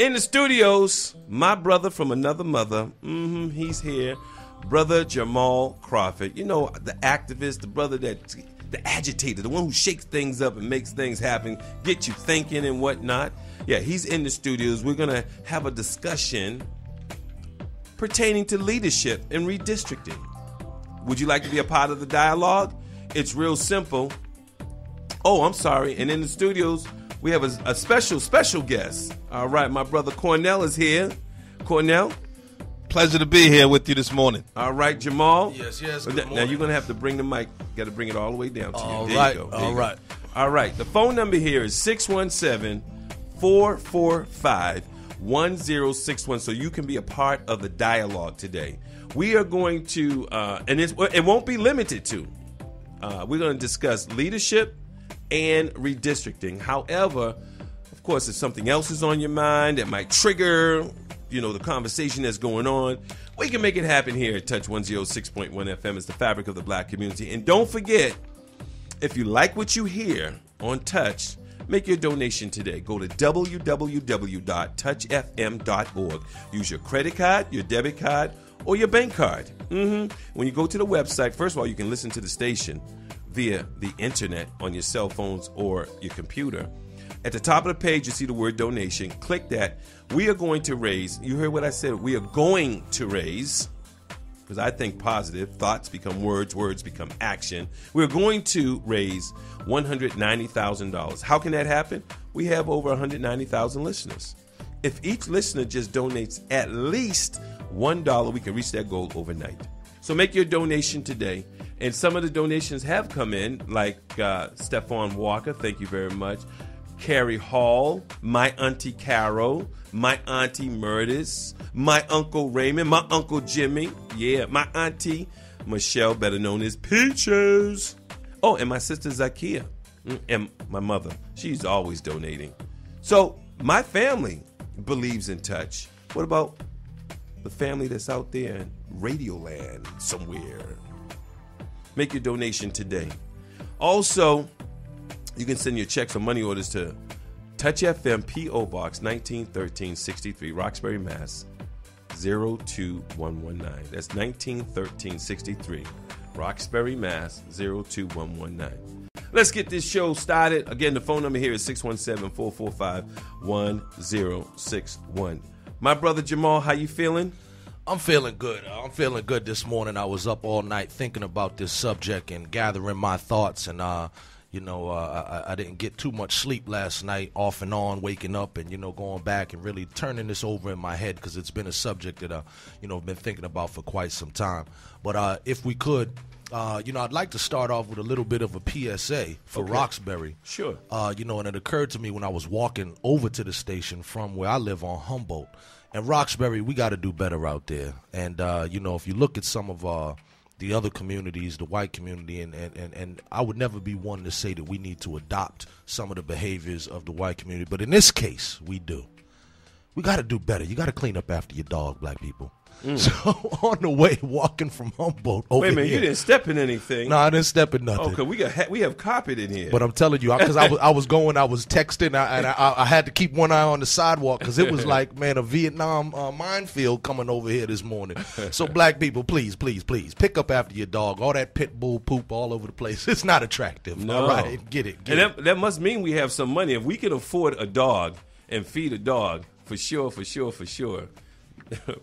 In the studios, my brother from another mother. He's here. Brother Jamarhl Crawford. You know, the activist, the brother that, the agitator, the one who shakes things up and makes things happen, get you thinking and whatnot. Yeah, he's in the studios. We're going to have a discussion pertaining to leadership and redistricting. Would you like to be a part of the dialogue? It's real simple. Oh, I'm sorry. And in the studios, we have a special guest. All right, my brother Cornell is here. Cornell? Pleasure to be here with you this morning. All right, Jamarhl? Yes. Good Now, morning. you're going to have to bring the mic. Got to bring it all the way down to you. All There right. you go. All right. All right. The phone number here is 617-445-1061, so you can be a part of the dialogue today. We are going to, and it won't be limited to, we're going to discuss leadership and redistricting. However, of course, if something else is on your mind that might trigger, the conversation that's going on, we can make it happen here at Touch 106.1 FM. It's the fabric of the black community. And don't forget, if you like what you hear on Touch, make your donation today. Go to www.touchfm.org. Use your credit card, your debit card, or your bank card. When you go to the website, first of all, you can listen to the station via the internet on your cell phones or your computer. At the top of the page, you see the word donation. Click that. We are going to raise, you heard what I said, we are going to raise, because I think positive, thoughts become words, words become action. We're going to raise $190,000. How can that happen? We have over 190,000 listeners. If each listener just donates at least $1, we can reach that goal overnight. So make your donation today. And some of the donations have come in, like Stephon Walker, thank you very much. Carrie Hall, my Auntie Carol, my Auntie Murdis, my Uncle Raymond, my Uncle Jimmy, my Auntie Michelle, better known as Peaches. Oh, and my sister Zakia, and my mother. She's always donating. So my family believes in touch. What about the family that's out there in Radio Land somewhere? Make your donation today. Also, you can send your checks or money orders to Touch FM P.O. Box 191363, Roxbury, Mass. 02119. That's 191363, Roxbury, Mass. 02119. Let's get this show started. Again, the phone number here is 617-445-1061. My brother Jamarhl, how you feeling? I'm feeling good. I'm feeling good this morning. I was up all night thinking about this subject and gathering my thoughts, and I didn't get too much sleep last night, off and on, waking up and, going back and really turning this over in my head, because it's been a subject that, I've been thinking about for quite some time. But if we could, I'd like to start off with a little bit of a PSA for Roxbury. Sure. And it occurred to me when I was walking over to the station from where I live on Humboldt. And Roxbury, we got to do better out there. And, if you look at some of the other communities, the white community, and I would never be one to say that we need to adopt some of the behaviors of the white community, but in this case, we do. We got to do better. You got to clean up after your dog, black people. So on the way, walking from Humboldt over Wait a minute, here, you didn't step in anything. No, I didn't step in nothing. Okay, we have carpet in here. But I'm telling you, because I was texting, and I had to keep one eye on the sidewalk, because it was like, man, a Vietnam minefield coming over here this morning. So black people, please, pick up after your dog. All that pit bull poop all over the place, it's not attractive. No. All right, get it. That must mean we have some money. If we can afford a dog and feed a dog, for sure,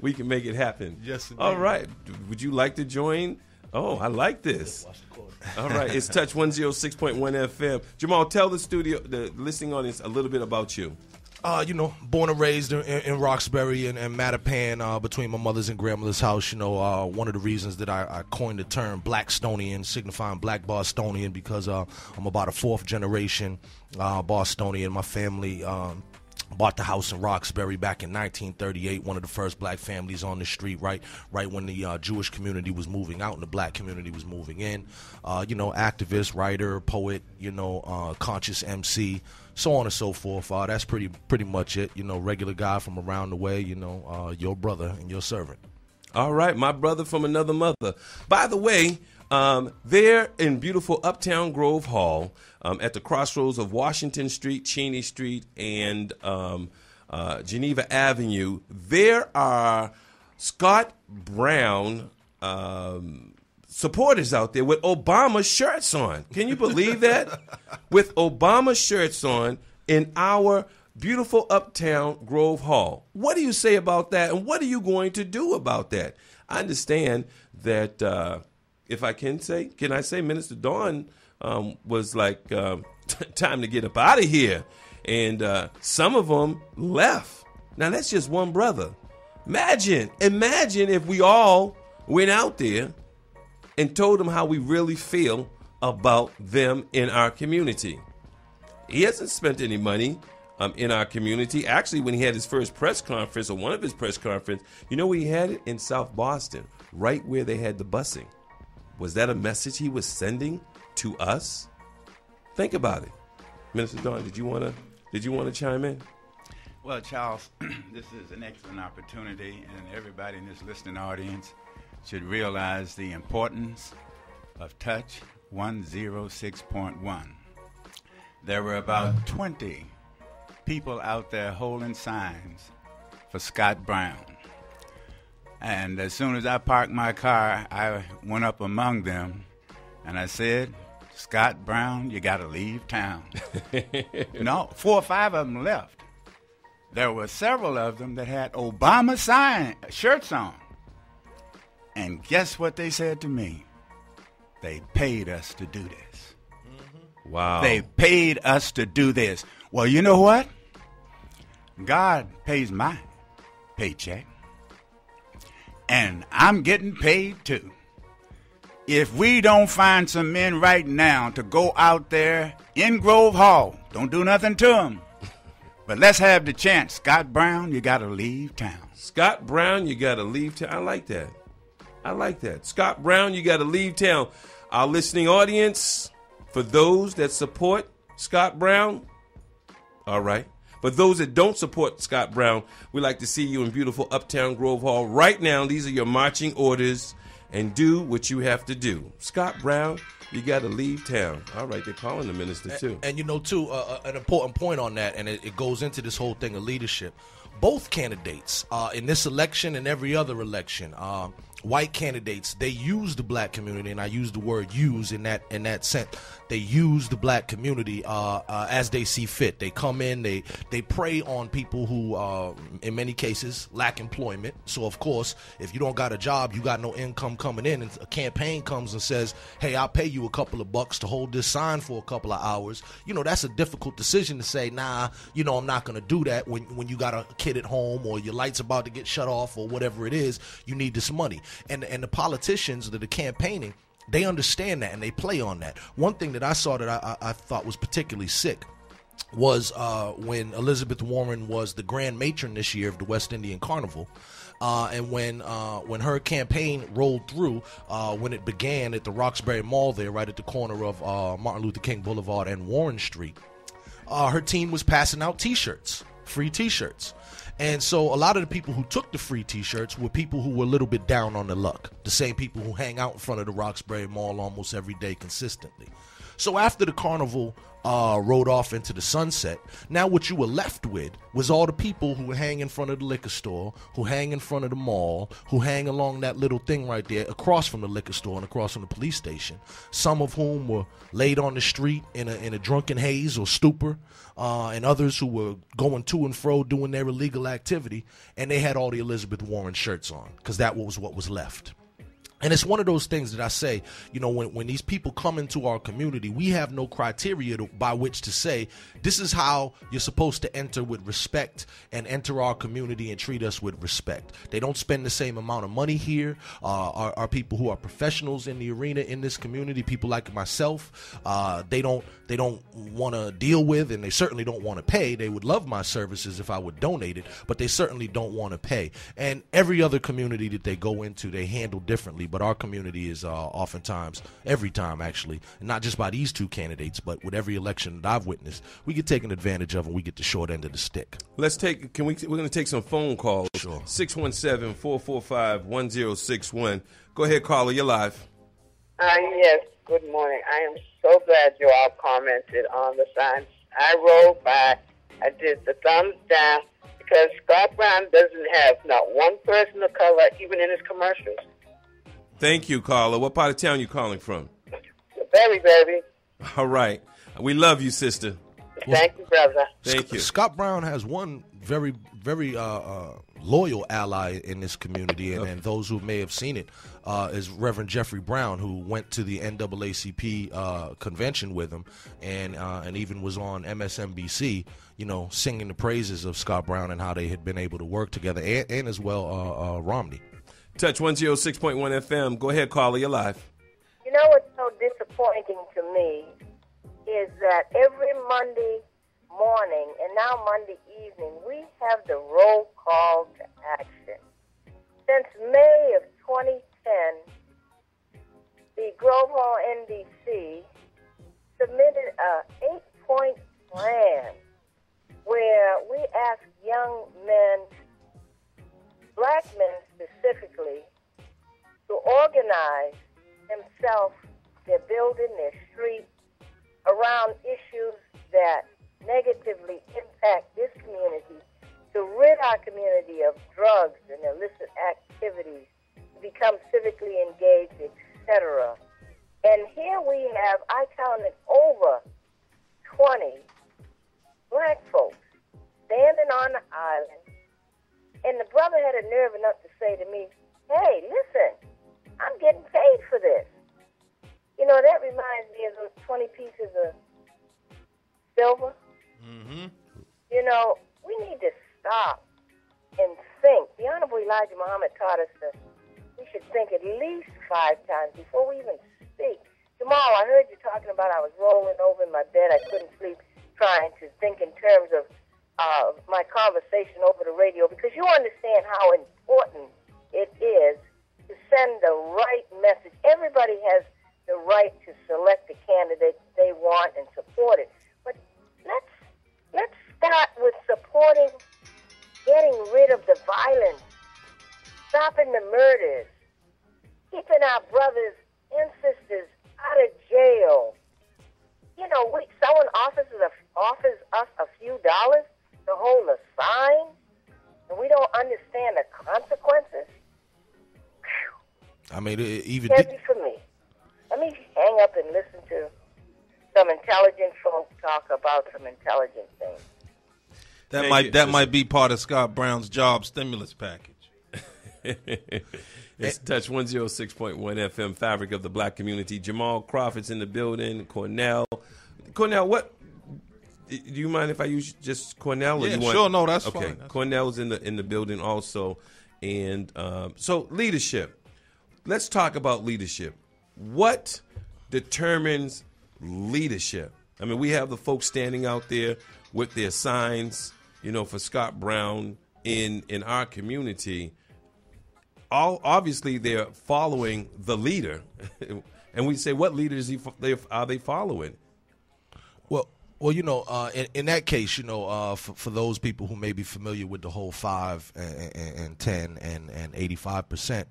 we can make it happen. Yes, indeed. All right. Would you like to join? Oh, I like this. All right. It's Touch 106.1 FM. Jamarhl, tell the listening audience a little bit about you. Born and raised in Roxbury and Mattapan, between my mother's and grandmother's house. One of the reasons that I coined the term Blackstonian, signifying Black Bostonian, because I'm about a fourth generation Bostonian. My family bought the house in Roxbury back in 1938, one of the first black families on the street, right when the Jewish community was moving out and the black community was moving in. Activist, writer, poet, conscious MC, so on and so forth. That's pretty much it. Regular guy from around the way, your brother and your servant. All right, my brother from another mother. By the way, there in beautiful Uptown Grove Hall, at the crossroads of Washington Street, Cheney Street, and Geneva Avenue, there are Scott Brown supporters out there with Obama shirts on. Can you believe that? With Obama shirts on in our beautiful uptown Grove Hall. What do you say about that, and what are you going to do about that? I understand that, if I can I say Minister Dawn was like, time to get up out of here. And some of them left. Now, that's just one brother. Imagine if we all went out there and told them how we really feel about them in our community. He hasn't spent any money in our community. Actually, when he had his first press conference, or one of his press conferences, you know where he had it? In South Boston, right where they had the busing. Was that a message he was sending to us? Think about it. Minister Dawn, did you want to chime in? Well, Charles, this is an excellent opportunity, and everybody in this listening audience should realize the importance of Touch 106.1. There were about 20 people out there holding signs for Scott Brown. And as soon as I parked my car, I went up among them, and I said, Scott Brown, you got to leave town. No, 4 or 5 of them left. There were several of them that had Obama shirts on. And guess what they said to me? They paid us to do this. Mm-hmm. Wow. They paid us to do this. Well, you know what? God pays my paycheck. And I'm getting paid too. If we don't find some men right now to go out there in Grove Hall, don't do nothing to them. But let's have the chance. Scott Brown, you got to leave town. Scott Brown, you got to leave town. I like that. Scott Brown, you got to leave town. Our listening audience, for those that support Scott Brown, all right. For those that don't support Scott Brown, we'd like to see you in beautiful Uptown Grove Hall right now. These are your marching orders, and do what you have to do. Scott Brown, you got to leave town. All right, they're calling the minister, too. And you know, too, an important point on that, and it goes into this whole thing of leadership. Both candidates, in this election and every other election, white candidates, they use the black community, and I use the word use in that sense. They use the black community as they see fit. They come in, they prey on people who, in many cases, lack employment. So, of course, if you don't got a job, you got no income coming in, and a campaign comes and says, hey, I'll pay you a couple of bucks to hold this sign for a couple of hours. You know, that's a difficult decision to say, nah, you know, I'm not going to do that when you got a kid at home or your light's about to get shut off or whatever it is. You need this money. And the politicians that are campaigning, they understand that and they play on that. One thing that I saw that I thought was particularly sick was when Elizabeth Warren was the grand matron this year of the West Indian Carnival. And when her campaign rolled through, when it began at the Roxbury Mall there, right at the corner of Martin Luther King Boulevard and Warren Street, her team was passing out T-shirts, free T-shirts. And so a lot of the people who took the free T-shirts were people who were a little bit down on their luck, the same people who hang out in front of the Roxbury Mall almost every day consistently. So after the carnival rode off into the sunset, now what you were left with was all the people who hang in front of the liquor store, who hang in front of the mall, who hang along that little thing right there across from the liquor store and across from the police station, some of whom were laid on the street in a drunken haze or stupor, and others who were going to and fro doing their illegal activity, and they had all the Elizabeth Warren shirts on because that was what was left. And it's one of those things that I say, you know, when these people come into our community, we have no criteria by which to say, this is how you're supposed to enter with respect and enter our community and treat us with respect. They don't spend the same amount of money here. Our people who are professionals in the arena in this community, people like myself, they don't want to deal with, and they certainly don't want to pay. They would love my services if I would donate it, but they certainly don't want to pay. And every other community that they go into, they handle differently. But our community is oftentimes, every time actually, not just by these two candidates, but with every election that I've witnessed, we get taken advantage of and we get the short end of the stick. We're going to take some phone calls. Sure. 617-445-1061. Go ahead, caller, you're live. Yes, good morning. I am so glad you all commented on the signs. I rode by, I did the thumbs down because Scott Brown doesn't have not one person of color, even in his commercials. Thank you, caller. What part of town you calling from? Very, baby. All right. We love you, sister. Thank you, brother. Thank you. Scott Brown has one very, very loyal ally in this community, and those who may have seen it is Reverend Jeffrey Brown, who went to the NAACP convention with him, and even was on MSNBC, singing the praises of Scott Brown and how they had been able to work together, and as well Romney. Touch 106.1 FM. Go ahead, caller. You're live. You know what's so disappointing to me is that every Monday morning and now Monday evening, we have the roll call to action. Since May of 2010, the Grove Hall NDC submitted a 8-point plan where we asked young men, black men specifically, to organize themselves, their building, their street, around issues that negatively impact this community, to rid our community of drugs and illicit activities, to become civically engaged, etc. And here we have, I counted over 20 black folks standing on the island, and the brother had a nerve enough to say to me, hey, listen, I'm getting paid for this. That reminds me of those 20 pieces of silver. Mm-hmm. We need to stop and think. The Honorable Elijah Muhammad taught us that we should think at least 5 times before we even speak. Jamarhl, I heard you talking about I was rolling over in my bed. I couldn't sleep, trying to think in terms of my conversation over the radio, because you understand how important it is to send the right message. Everybody has the right to select the candidate they want and support it. But let's start with supporting getting rid of the violence, stopping the murders, keeping our brothers and sisters out of jail. Someone offers us a few dollars to hold a sign, and we don't understand the consequences. I mean, even Can't be for me. Let me hang up and listen to some intelligent folk talk about some intelligent things. That might be part of Scott Brown's job stimulus package. It's Touch 106.1 FM, fabric of the black community. Jamarhl Crawford's in the building. Cornell, what? Do you mind if I use just Cornell? Or Yeah, you want, sure. No, that's okay. fine. Cornell's in the building also, and so leadership. Let's talk about leadership. What determines leadership? I mean, we have the folks standing out there with their signs, for Scott Brown in our community. Obviously, they're following the leader, and we say, what leaders are they following? Well, in that case, for those people who may be familiar with the whole 5 and 10 and 85%.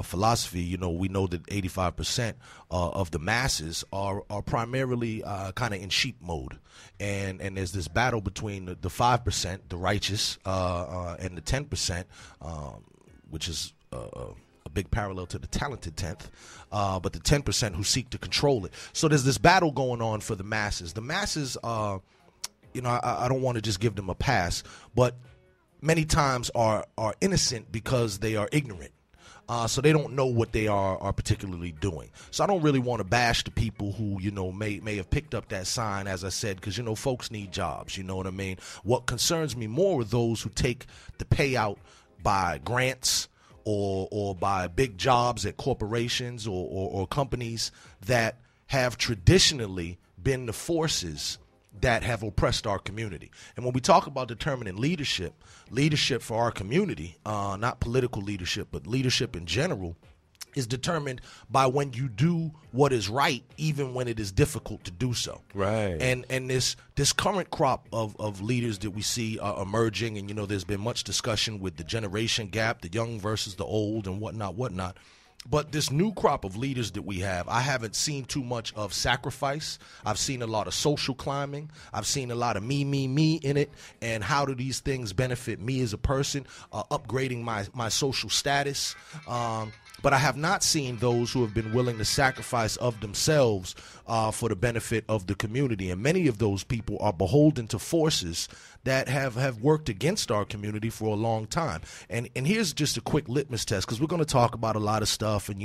Philosophy, we know that 85% of the masses are primarily kind of in sheep mode, and there's this battle between the 5%, the righteous, and the 10%, which is a big parallel to the talented 10th, but the 10% who seek to control it. So there's this battle going on for the masses. The masses, I don't want to just give them a pass, but many times are innocent because they are ignorant. So they don't know what they are particularly doing. So I don't really want to bash the people who, may have picked up that sign, as I said, because, folks need jobs. You know what I mean? What concerns me more are those who take the payout by grants or by big jobs at corporations or companies that have traditionally been the forces that have oppressed our community. And when we talk about determining leadership for our community, not political leadership, but leadership in general, is determined by when you do what is right, even when it is difficult to do so. Right. And this current crop of leaders that we see emerging, and there's been much discussion with the generation gap, the young versus the old, and whatnot. But this new crop of leaders that we have, I haven't seen too much of sacrifice. I've seen a lot of social climbing. I've seen a lot of me in it. And how do these things benefit me as a person, upgrading my social status? But I have not seen those who have been willing to sacrifice of themselves for the benefit of the community. And many of those people are beholden to forces that have worked against our community for a long time. And here's just a quick litmus test, because we're going to talk about a lot of stuff and,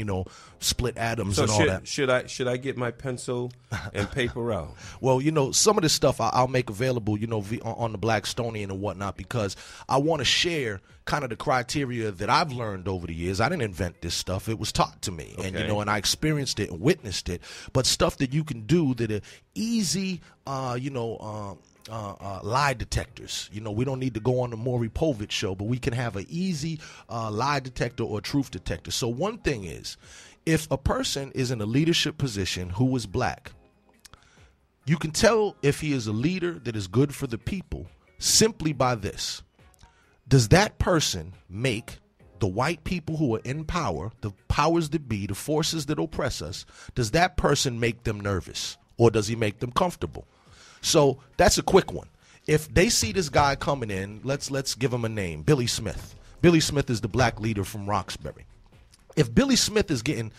split atoms and all that. Should I get my pencil and paper out? Well, some of this stuff I'll make available, on the Blackstonian and whatnot, because I want to share kind of the criteria that I've learned over the years. I didn't invent this stuff. It was taught to me. Okay. And, and I experienced it and witnessed it. But stuff that you can do that are easy, lie detectors. We don't need to go on the Maury Povich show, but we can have an easy lie detector or truth detector. So one thing is, if a person is in a leadership position who is black, you can tell if he is a leader that is good for the people simply by this. Does that person make the white people who are in power, the powers that be, the forces that oppress us, does that person make them nervous, or does he make them comfortable? So that's a quick one. If they see this guy coming in, let's give him a name, Billy Smith. Billy Smith is the black leader from Roxbury. If Billy Smith is getting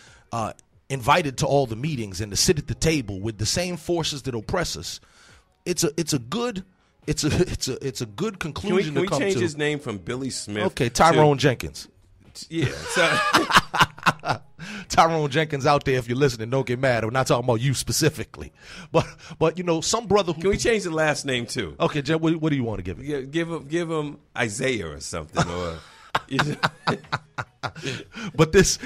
invited to all the meetings and to sit at the table with the same forces that oppress us, it's a good conclusion Can we to come to. change his name from Billy Smith? Okay, Tyrone Jenkins. Yeah. So, Tyrone Jenkins out there, if you're listening, don't get mad. We're not talking about you specifically. But some brother who... Can we change the last name too? Okay, Jeff, what do you want to give it? Give him Isaiah or something. Or But this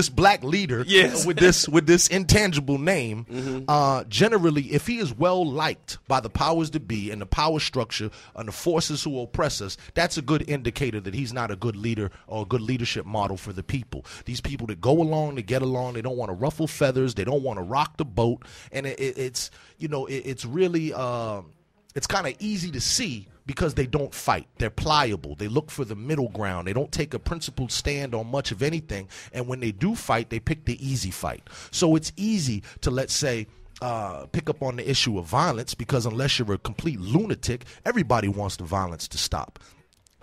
black leader, yes, with this intangible name, generally, if he is well liked by the powers that be and the power structure and the forces who oppress us, that's a good indicator that he's not a good leader or a good leadership model for the people. These people that go along to get along, they don't want to ruffle feathers, they don't want to rock the boat, and it's really it's kind of easy to see. Because they don't fight. They're pliable. They look for the middle ground. They don't take a principled stand on much of anything. And when they do fight, they pick the easy fight. So it's easy to, let's say, pick up on the issue of violence, because unless you're a complete lunatic, everybody wants the violence to stop.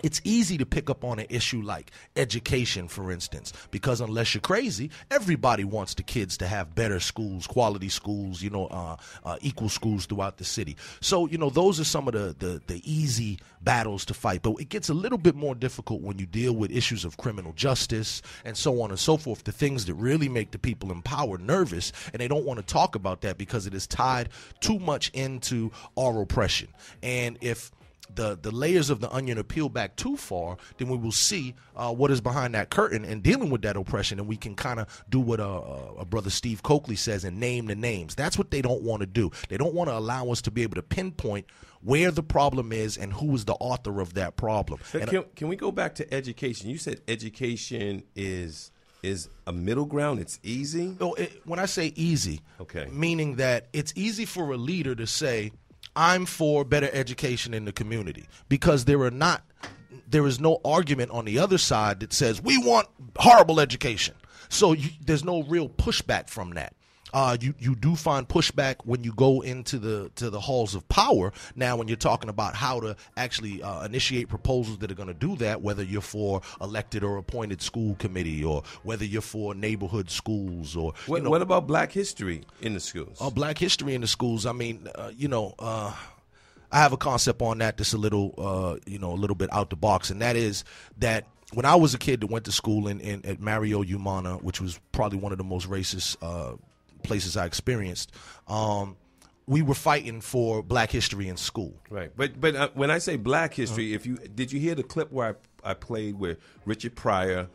It's easy to pick up on an issue like education, for instance, because unless you're crazy, everybody wants the kids to have better schools, quality schools, equal schools throughout the city. So, those are some of the easy battles to fight. But it gets a little bit more difficult when you deal with issues of criminal justice and so on and so forth, the things that really make the people in power nervous, and they don't want to talk about that because it is tied too much into our oppression. And if the layers of the onion are peeled back too far, then we will see what is behind that curtain and dealing with that oppression, and we can kind of do what a brother Steve Coakley says and name the names. That's what they don't want to do. They don't want to allow us to be able to pinpoint where the problem is and who is the author of that problem. Can we go back to education? You said education is a middle ground. It's easy? When I say easy, okay, meaning that it's easy for a leader to say, I'm for better education in the community, because there is no argument on the other side that says we want horrible education. So there's no real pushback from that. You do find pushback when you go into the halls of power. Now, when you're talking about how to actually initiate proposals that are going to do that, whether you're for elected or appointed school committee, or whether you're for neighborhood schools, or what about Black history in the schools? Black history in the schools. I mean, I have a concept on that that's a little bit out the box, and that is that when I was a kid that went to school at Mario Umana, which was probably one of the most racist places I experienced, we were fighting for Black history in school. Right, but when I say Black history, did you hear the clip where I played where Richard Pryor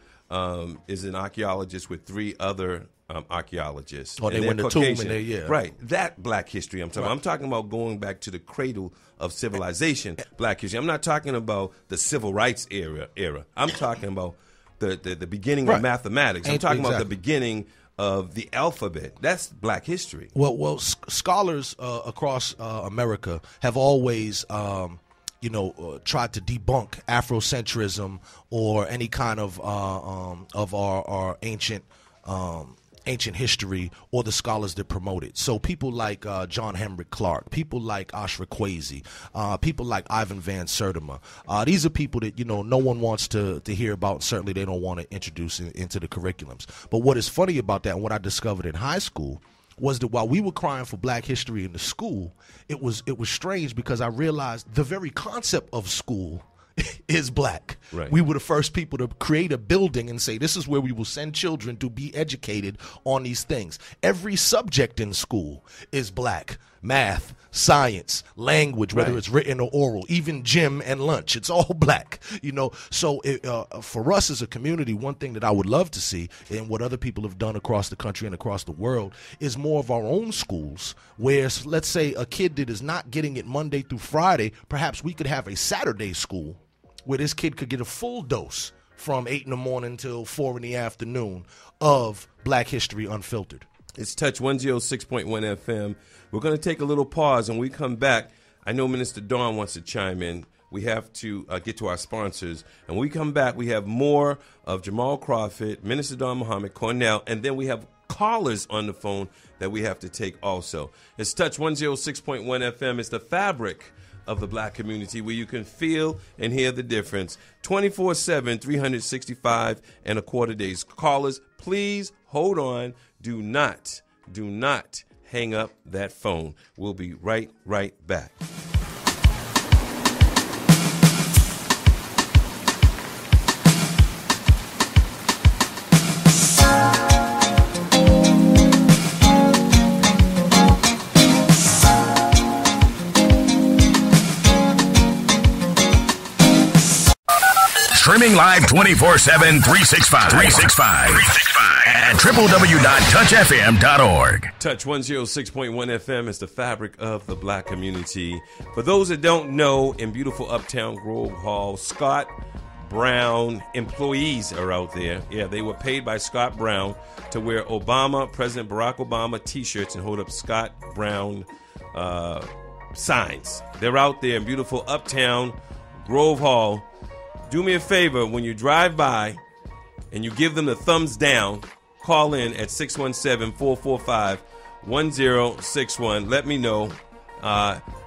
is an archaeologist with three other archaeologists? Oh, they went to tomb and they, yeah. Right, that Black history I'm talking about. I'm talking about going back to the cradle of civilization, Black history. I'm not talking about the civil rights era. I'm talking about the beginning of mathematics. I'm talking about the beginning of the alphabet. That's Black history. Well, scholars across America have always tried to debunk Afrocentrism or any kind of our ancient ancient history or the scholars that promote it. So people like John Henry Clark, people like Ashra Kwesi, people like Ivan Van Sertima. These are people that, no one wants to hear about, and certainly they don't want to introduce into the curriculums. But what is funny about that, and what I discovered in high school, was that while we were crying for black history in the school, it was strange because I realized the very concept of school is black. Right. We were the first people to create a building and say, this is where we will send children to be educated on these things. Every subject in school is black. Math, science, language, whether it's written or oral, even gym and lunch, it's all black. So for us as a community, one thing that I would love to see, and what other people have done across the country and across the world, is more of our own schools where, let's say, a kid that is not getting it Monday through Friday, perhaps we could have a Saturday school where this kid could get a full dose from 8 in the morning till 4 in the afternoon of Black History Unfiltered. It's Touch 106.1 FM. We're going to take a little pause, and when we come back, I know Minister Dawn wants to chime in. We have to get to our sponsors. And when we come back, we have more of Jamarhl Crawford, Minister Dawn Muhammad, Cornell, and then we have callers on the phone that we have to take also. It's Touch 106.1 FM. It's the fabric of the black community where you can feel and hear the difference. 24/7, 365 and a quarter days. Callers, please hold on. Do not hang up that phone. We'll be right back. Streaming live 24/7, 365 at www.touchfm.org. Touch 106.1 FM is the fabric of the black community. For those that don't know, in beautiful Uptown Grove Hall, Scott Brown employees are out there. Yeah, they were paid by Scott Brown to wear President Barack Obama T-shirts and hold up Scott Brown signs. They're out there in beautiful Uptown Grove Hall. Do me a favor, when you drive by and you give them the thumbs down, call in at 617-445-1061. Let me know.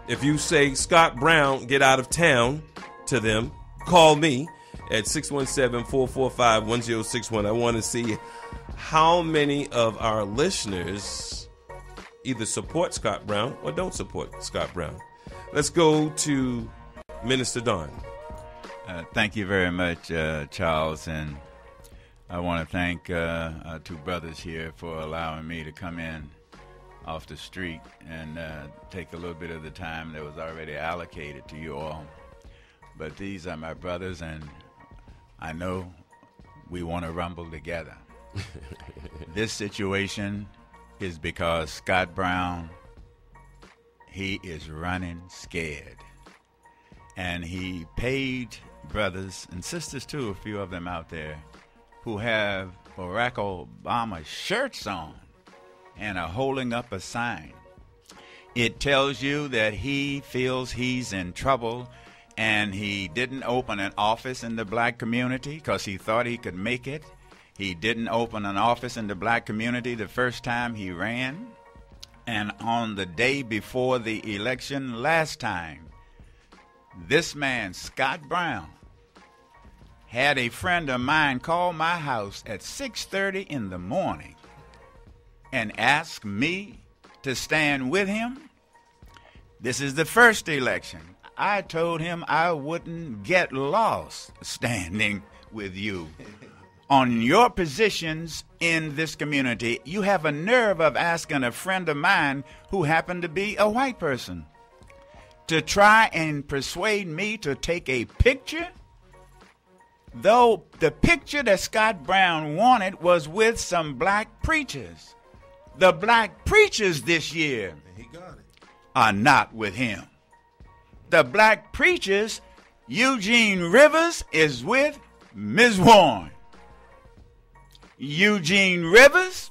If you say Scott Brown, get out of town to them, call me at 617-445-1061. I want to see how many of our listeners either support Scott Brown or don't support Scott Brown. Let's go to Minister Dawn. Thank you very much, Charles, and I want to thank our two brothers here for allowing me to come in off the street and take a little bit of the time that was already allocated to you all. But these are my brothers, and I know we want to rumble together. This situation is because Scott Brown, he is running scared. And he paid brothers and sisters, too, a few of them out there, who have Barack Obama shirts on and are holding up a sign. It tells you that he feels he's in trouble, and he didn't open an office in the black community because he thought he could make it. He didn't open an office in the black community the first time he ran. And on the day before the election last time, this man, Scott Brown, had a friend of mine call my house at 6:30 in the morning and ask me to stand with him. This is the first election. I told him I wouldn't get lost standing with you on your positions in this community. You have a nerve of asking a friend of mine who happened to be a white person to try and persuade me to take a picture, though the picture that Scott Brown wanted was with some black preachers. The black preachers this year are not with him. The black preachers, Eugene Rivers is with Ms. Warren. Eugene Rivers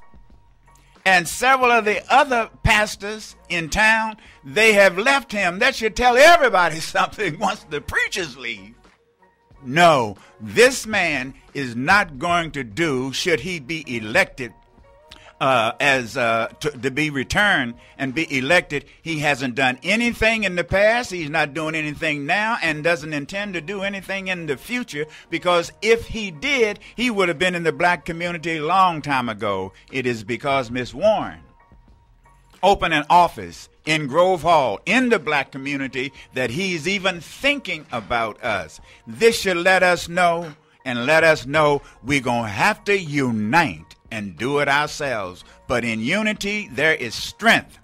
and several of the other pastors in town, they have left him. That should tell everybody something once the preachers leave. No, this man is not going to do, should he be elected to be returned and be elected. He hasn't done anything in the past. He's not doing anything now and doesn't intend to do anything in the future, because if he did, he would have been in the black community a long time ago. It is because Miss Warren opened an office in Grove Hall in the black community that he's even thinking about us. This should let us know, and let us know we're going to have to unite and do it ourselves. But in unity, there is strength.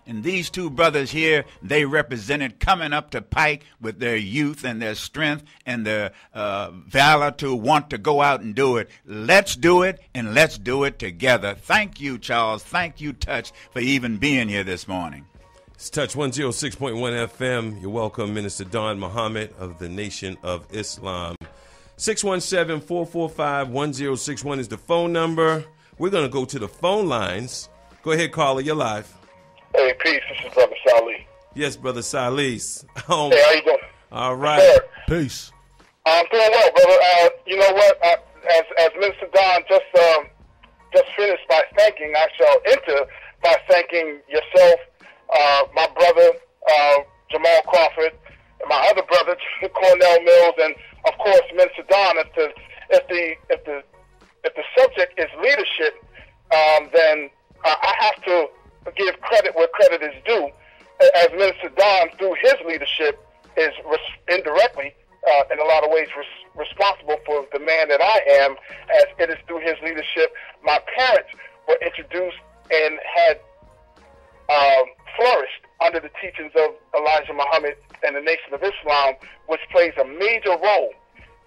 And these two brothers here, they represented coming up to Pike with their youth and their strength and their valor to want to go out and do it. Let's do it, and let's do it together. Thank you, Charles. Thank you, Touch, for even being here this morning. It's Touch 106.1 FM. You're welcome, Minister Don Muhammad of the Nation of Islam. 617-445-1061 is the phone number. We're going to go to the phone lines. Go ahead, caller. You're live. Hey, peace. This is Brother Salih. Yes, Brother Salis. Hey, how you doing? All right. Sir, Peace. I'm doing well, brother. You know what? As Minister Don just finished by thanking, I shall enter by thanking yourself, my brother Jamarhl Crawford, and my other brother Cornell Mills, and of course Minister Don. If the subject is leadership, then I have to give credit where credit is due, as Minister Don, through his leadership, is indirectly, in a lot of ways, responsible for the man that I am, as it is through his leadership my parents were introduced and had flourished under the teachings of Elijah Muhammad and the Nation of Islam, which plays a major role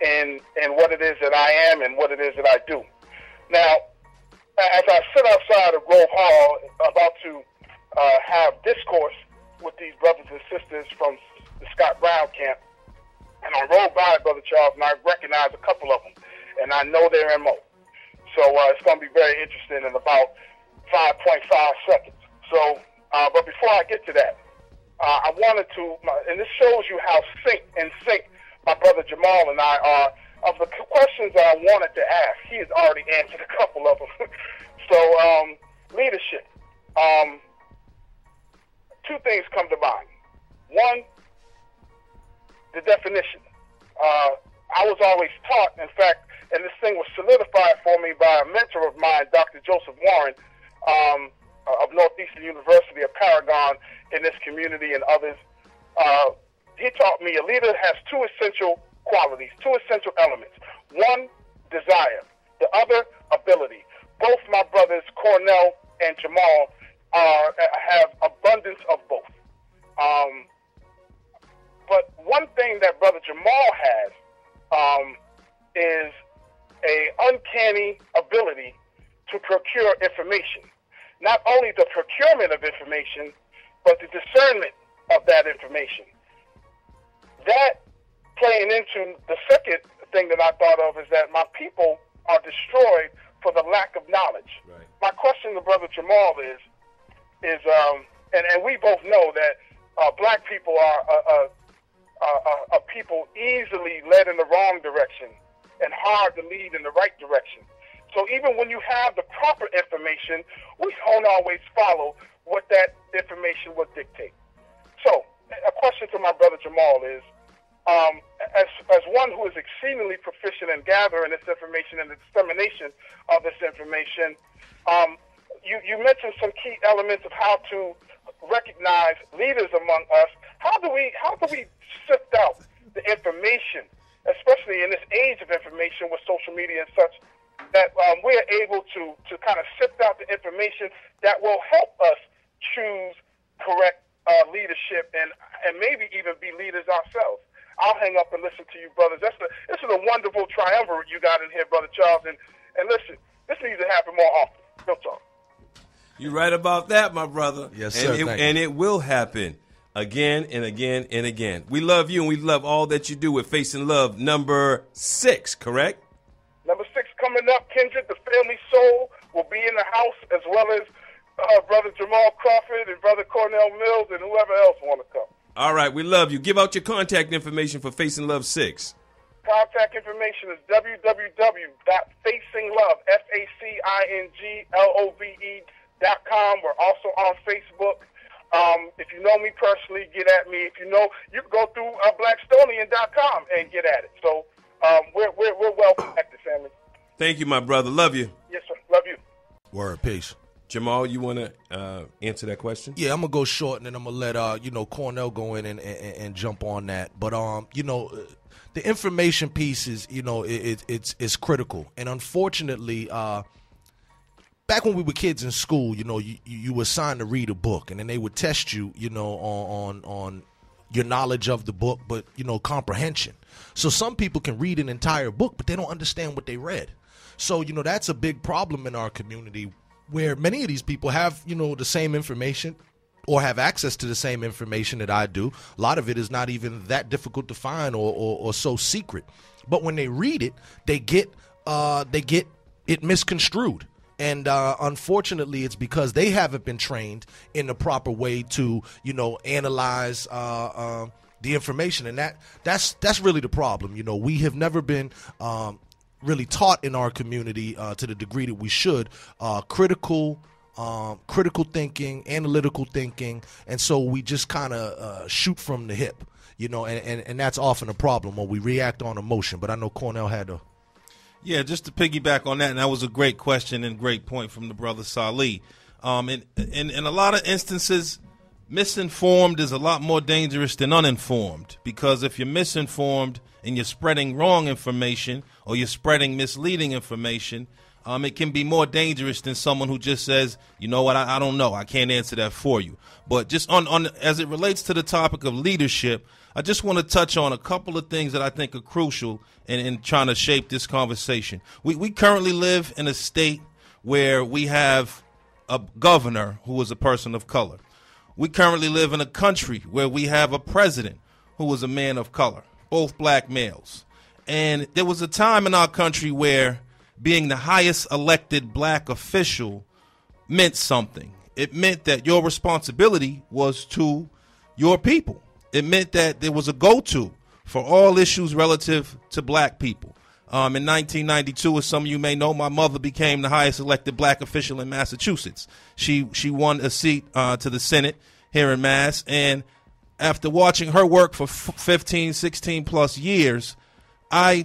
in what it is that I am and what it is that I do. Now, as I sit outside of Grove Hall about to have discourse with these brothers and sisters from the Scott Brown camp, and I roll by Brother Charles, and I recognize a couple of them, and I know their MO. So it's going to be very interesting in about 5.5 seconds. So, but before I get to that, I wanted to, and this shows you how in sync my brother Jamal and I are. Of the questions that I wanted to ask, he has already answered a couple of them. So, leadership. Two things come to mind. One, the definition. I was always taught, in fact, and this thing was solidified for me by a mentor of mine, Dr. Joseph Warren, of Northeastern University of Paragon in this community and others. He taught me a leader has two essential qualities, two essential elements. One, desire. The other, ability. Both my brothers, Cornell and Jamal, have abundance of both. But one thing that Brother Jamal has is a uncanny ability to procure information. Not only the procurement of information, but the discernment of that information. That playing into the second thing that I thought of is that my people are destroyed for the lack of knowledge. Right. My question to Brother Jamal is and we both know that black people are a people easily led in the wrong direction and hard to lead in the right direction. So even when you have the proper information, we don't always follow what that information would dictate. So a question to my brother Jamal is, as one who is exceedingly proficient in gathering this information and the dissemination of this information, you mentioned some key elements of how to recognize leaders among us. How do we sift out the information, especially in this age of information with social media and such, that we're able to kind of sift out the information that will help us choose correct leadership and maybe even be leaders ourselves? I'll hang up and listen to you, brothers. This is a wonderful triumvirate you got in here, Brother Charles. And listen, this needs to happen more often. Real talk. You're right about that, my brother. Yes, sir. And it will happen again and again and again. We love you, and we love all that you do with Face and Love number 6, correct? Number 6 coming up. Kindred, the family soul, will be in the house, as well as Brother Jamarhl Crawford and Brother Cornell Mills and whoever else want to come. All right, we love you. Give out your contact information for Face and Love 6. contact information is www.facinglove, FACINGLOVE.com. We're also on Facebook. If you know me personally, get at me. If you can go through Blackstonian.com and get at it. So we're well connected, family. Thank you, my brother. Love you. Yes, sir. Love you. Word, peace. Jamarhl, you want to answer that question? Yeah, I'm gonna go short, and then I'm gonna let Cornell go in and jump on that. But the information piece is it's critical, and unfortunately, back when we were kids in school, you were assigned to read a book, and then they would test you, on your knowledge of the book, but comprehension. So some people can read an entire book, but they don't understand what they read. So that's a big problem in our community, where many of these people have, the same information or have access to the same information that I do. A lot of it is not even that difficult to find or so secret. But when they read it, they get it misconstrued. And unfortunately, it's because they haven't been trained in the proper way to, analyze the information. And that's really the problem. We have never been really taught in our community to the degree that we should, critical thinking, analytical thinking, and so we just kind of shoot from the hip, and that's often a problem when we react on emotion. But I know Cornell had a... Yeah, just to piggyback on that, and that was a great question and great point from the brother Salih. In a lot of instances, misinformed is a lot more dangerous than uninformed, because if you're misinformed and you're spreading wrong information or you're spreading misleading information, it can be more dangerous than someone who just says, you know what, I don't know, I can't answer that for you. But just on as it relates to the topic of leadership, I just want to touch on a couple of things that I think are crucial in trying to shape this conversation. We currently live in a state where we have a governor who is a person of color. We currently live in a country where we have a president who is a man of color, both black males. And there was a time in our country where being the highest elected black official meant something. It meant that your responsibility was to your people. It meant that there was a go-to for all issues relative to black people. In 1992, as some of you may know, my mother became the highest elected black official in Massachusetts. She won a seat to the Senate here in Mass, and after watching her work for 15, 16 plus years, I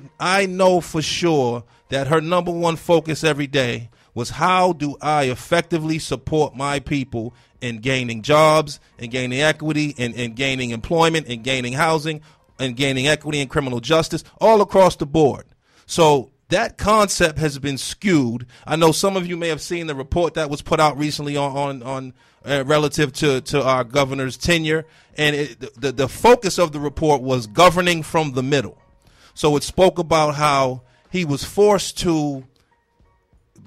know for sure that her number one focus every day was, how do I effectively support my people in gaining jobs and gaining equity and gaining employment and gaining housing and gaining equity and criminal justice all across the board. So that concept has been skewed. I know some of you may have seen the report that was put out recently on relative to our governor's tenure, and the focus of the report was governing from the middle. So it spoke about how he was forced to,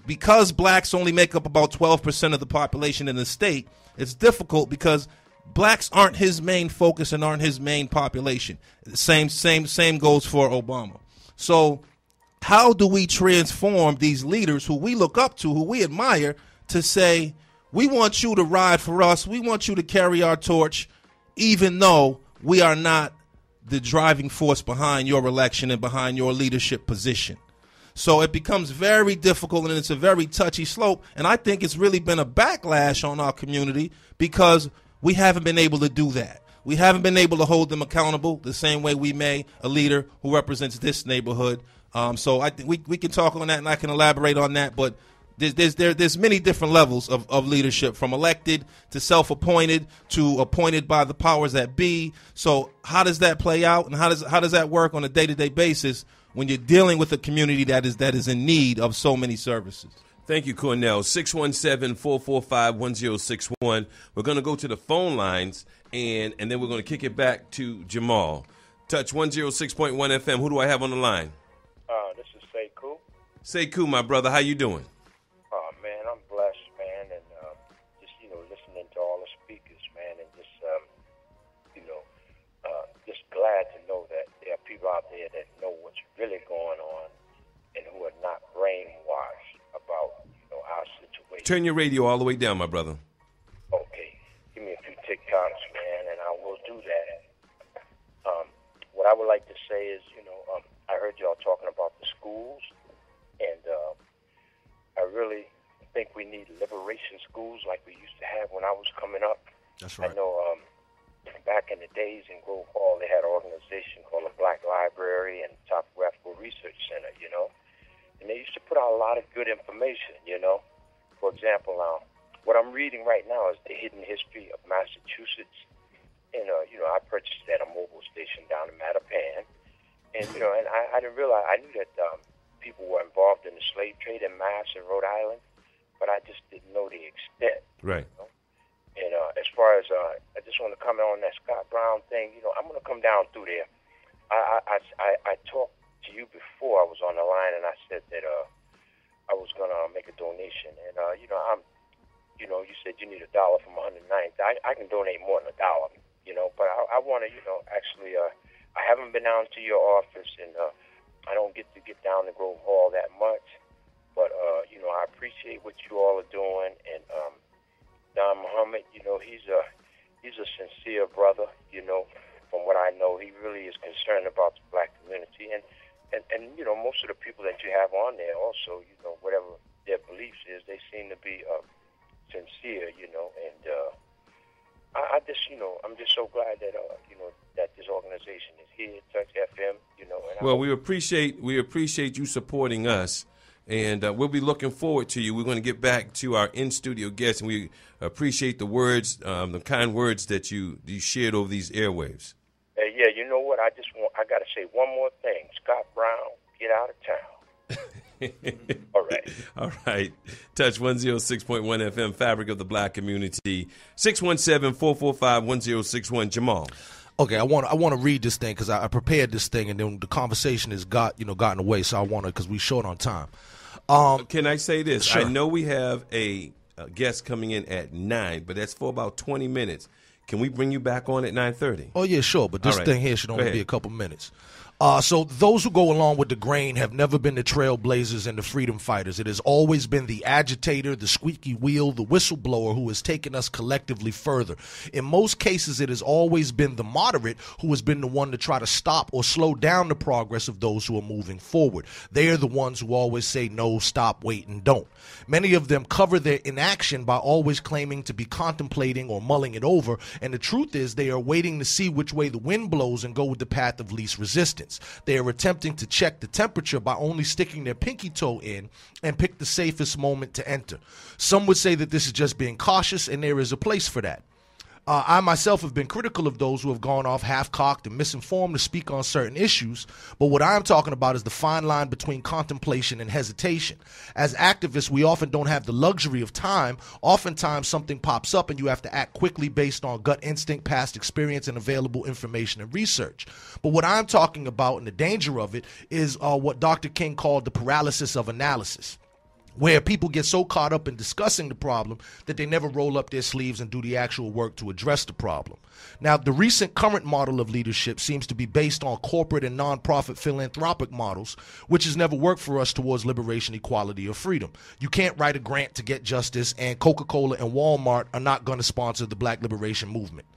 because blacks only make up about 12% of the population in the state, it's difficult because blacks aren't his main focus and aren't his main population. Same goes for Obama. So how do we transform these leaders who we look up to, who we admire, to say, we want you to ride for us, we want you to carry our torch, even though we are not the driving force behind your election and behind your leadership position? So it becomes very difficult, and it's a very touchy slope. And I think it's really been a backlash on our community because we haven't been able to do that. We haven't been able to hold them accountable the same way we may a leader who represents this neighborhood. So I think we can talk on that, and I can elaborate on that. But there's many different levels of leadership, from elected to self-appointed to appointed by the powers that be. So how does that play out, and how does that work on a day-to-day basis when you're dealing with a community that is in need of so many services? Thank you, Cornell. 617-445-1061. We're going to go to the phone lines, and then we're going to kick it back to Jamarhl. Touch 106.1 FM. Who do I have on the line? This is Sekou. Sekou, my brother. How you doing? Oh, man, I'm blessed, man, and just, listening to all the speakers, man, and just, just glad to know that there are people out there that know what's really going on and who are not brainwashed about, our situation. Turn your radio all the way down, my brother. Okay. Give me a few TikToks, man, and I will do that. What I would like to say is, I heard talking about the schools, and I really think we need liberation schools like we used to have when I was coming up. That's right. I know back in the days in Grove Hall, they had an organization called the Black Library and Topographical Research Center, you know, and they used to put out a lot of good information, you know. For example, what I'm reading right now is The Hidden History of Massachusetts, and you know, I purchased it at a mobile station down in Mattapan, and you know, and I didn't realize, I knew that people were involved in the slave trade in Mass and Rhode Island, but I just didn't know the extent. Right. You know? And as far as I just want to comment on that Scott Brown thing, you know, I'm going to come down through there. I talked to you before I was on the line, and I said that I was going to make a donation, and you know, you said you need $1 from 109th. I can donate more than $1, you know, but I want to, you know, actually, I haven't been down to your office, and I don't get to get down to Grove Hall that much, but you know, I appreciate what you all are doing, and Don Muhammad, you know, he's a sincere brother, you know, from what I know. He really is concerned about the black community, and you know, most of the people that you have on there also, you know, whatever their beliefs is, they seem to be sincere, you know, and I just, you know, I'm just so glad that you know, that this organization is here, Touch FM, you know. And well, we appreciate you supporting us. And we'll be looking forward to you. We're going to get back to our in-studio guests, and we appreciate the words, the kind words that you shared over these airwaves. Yeah, you know what? I got to say one more thing. Scott Brown, get out of town. All right. All right. Touch 106.1 FM, Fabric of the Black Community. 617-445-1061. Jamal. Okay, I want to read this thing because I prepared this thing, and then the conversation has gotten away, so I want to, because we're short on time. Can I say this? Sure. I know we have a guest coming in at 9, but that's for about 20 minutes. Can we bring you back on at 9:30? Oh, yeah, sure, but this All right. thing here should only be a couple minutes. So those who go along with the grain have never been the trailblazers and the freedom fighters. It has always been the agitator, the squeaky wheel, the whistleblower who has taken us collectively further. In most cases, it has always been the moderate who has been the one to try to stop or slow down the progress of those who are moving forward. They are the ones who always say no, stop, wait, and don't. Many of them cover their inaction by always claiming to be contemplating or mulling it over, and the truth is they are waiting to see which way the wind blows and go with the path of least resistance. They are attempting to check the temperature by only sticking their pinky toe in and pick the safest moment to enter. Some would say that this is just being cautious, and there is a place for that. I myself have been critical of those who have gone off half-cocked and misinformed to speak on certain issues, but what I'm talking about is the fine line between contemplation and hesitation. As activists, we often don't have the luxury of time. Oftentimes something pops up and you have to act quickly based on gut instinct, past experience, and available information and research. But what I'm talking about, and the danger of it, is what Dr. King called the paralysis of analysis, where people get so caught up in discussing the problem that they never roll up their sleeves and do the actual work to address the problem. Now, the recent current model of leadership seems to be based on corporate and nonprofit philanthropic models, which has never worked for us towards liberation, equality, or freedom. You can't write a grant to get justice, and Coca-Cola and Walmart are not going to sponsor the Black liberation movement.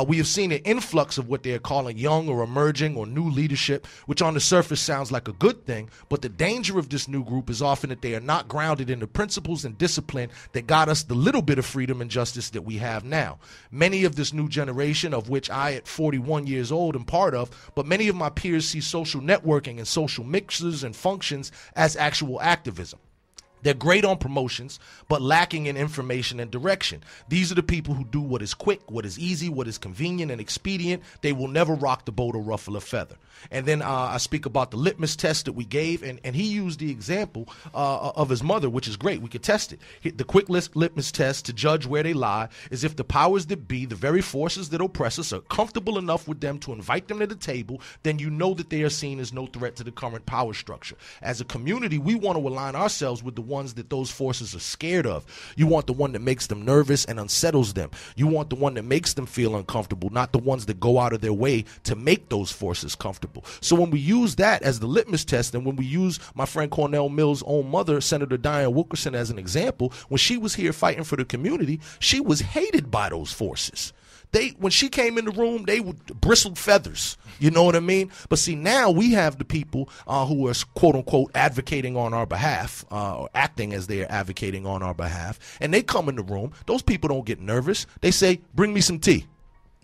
We have seen an influx of what they are calling young or emerging or new leadership, which on the surface sounds like a good thing, but the danger of this new group is often that they are not grounded in the principles and discipline that got us the little bit of freedom and justice that we have now. Many of this new generation, of which I at 41 years old am part of, but many of my peers see social networking and social mixes and functions as actual activism. They're great on promotions, but lacking in information and direction. These are the people who do what is quick, what is easy, what is convenient and expedient. They will never rock the boat or ruffle a feather. And then I speak about the litmus test that we gave, and he used the example of his mother, which is great. We could test it. The quick litmus test to judge where they lie is if the powers that be, the very forces that oppress us, are comfortable enough with them to invite them to the table, then you know that they are seen as no threat to the current power structure. As a community, we want to align ourselves with the ones that those forces are scared of. You want the one that makes them nervous and unsettles them. You want the one that makes them feel uncomfortable, not the ones that go out of their way to make those forces comfortable. So when we use that as the litmus test, and when we use my friend Cornell Mills' own mother, Senator Diane Wilkerson, as an example, when she was here fighting for the community, she was hated by those forces. when she came in the room, they would bristled feathers. You know what I mean? But see, now we have the people who are, quote unquote, advocating on our behalf, or acting as they are advocating on our behalf, and they come in the room. Those people don't get nervous. They say, "Bring me some tea."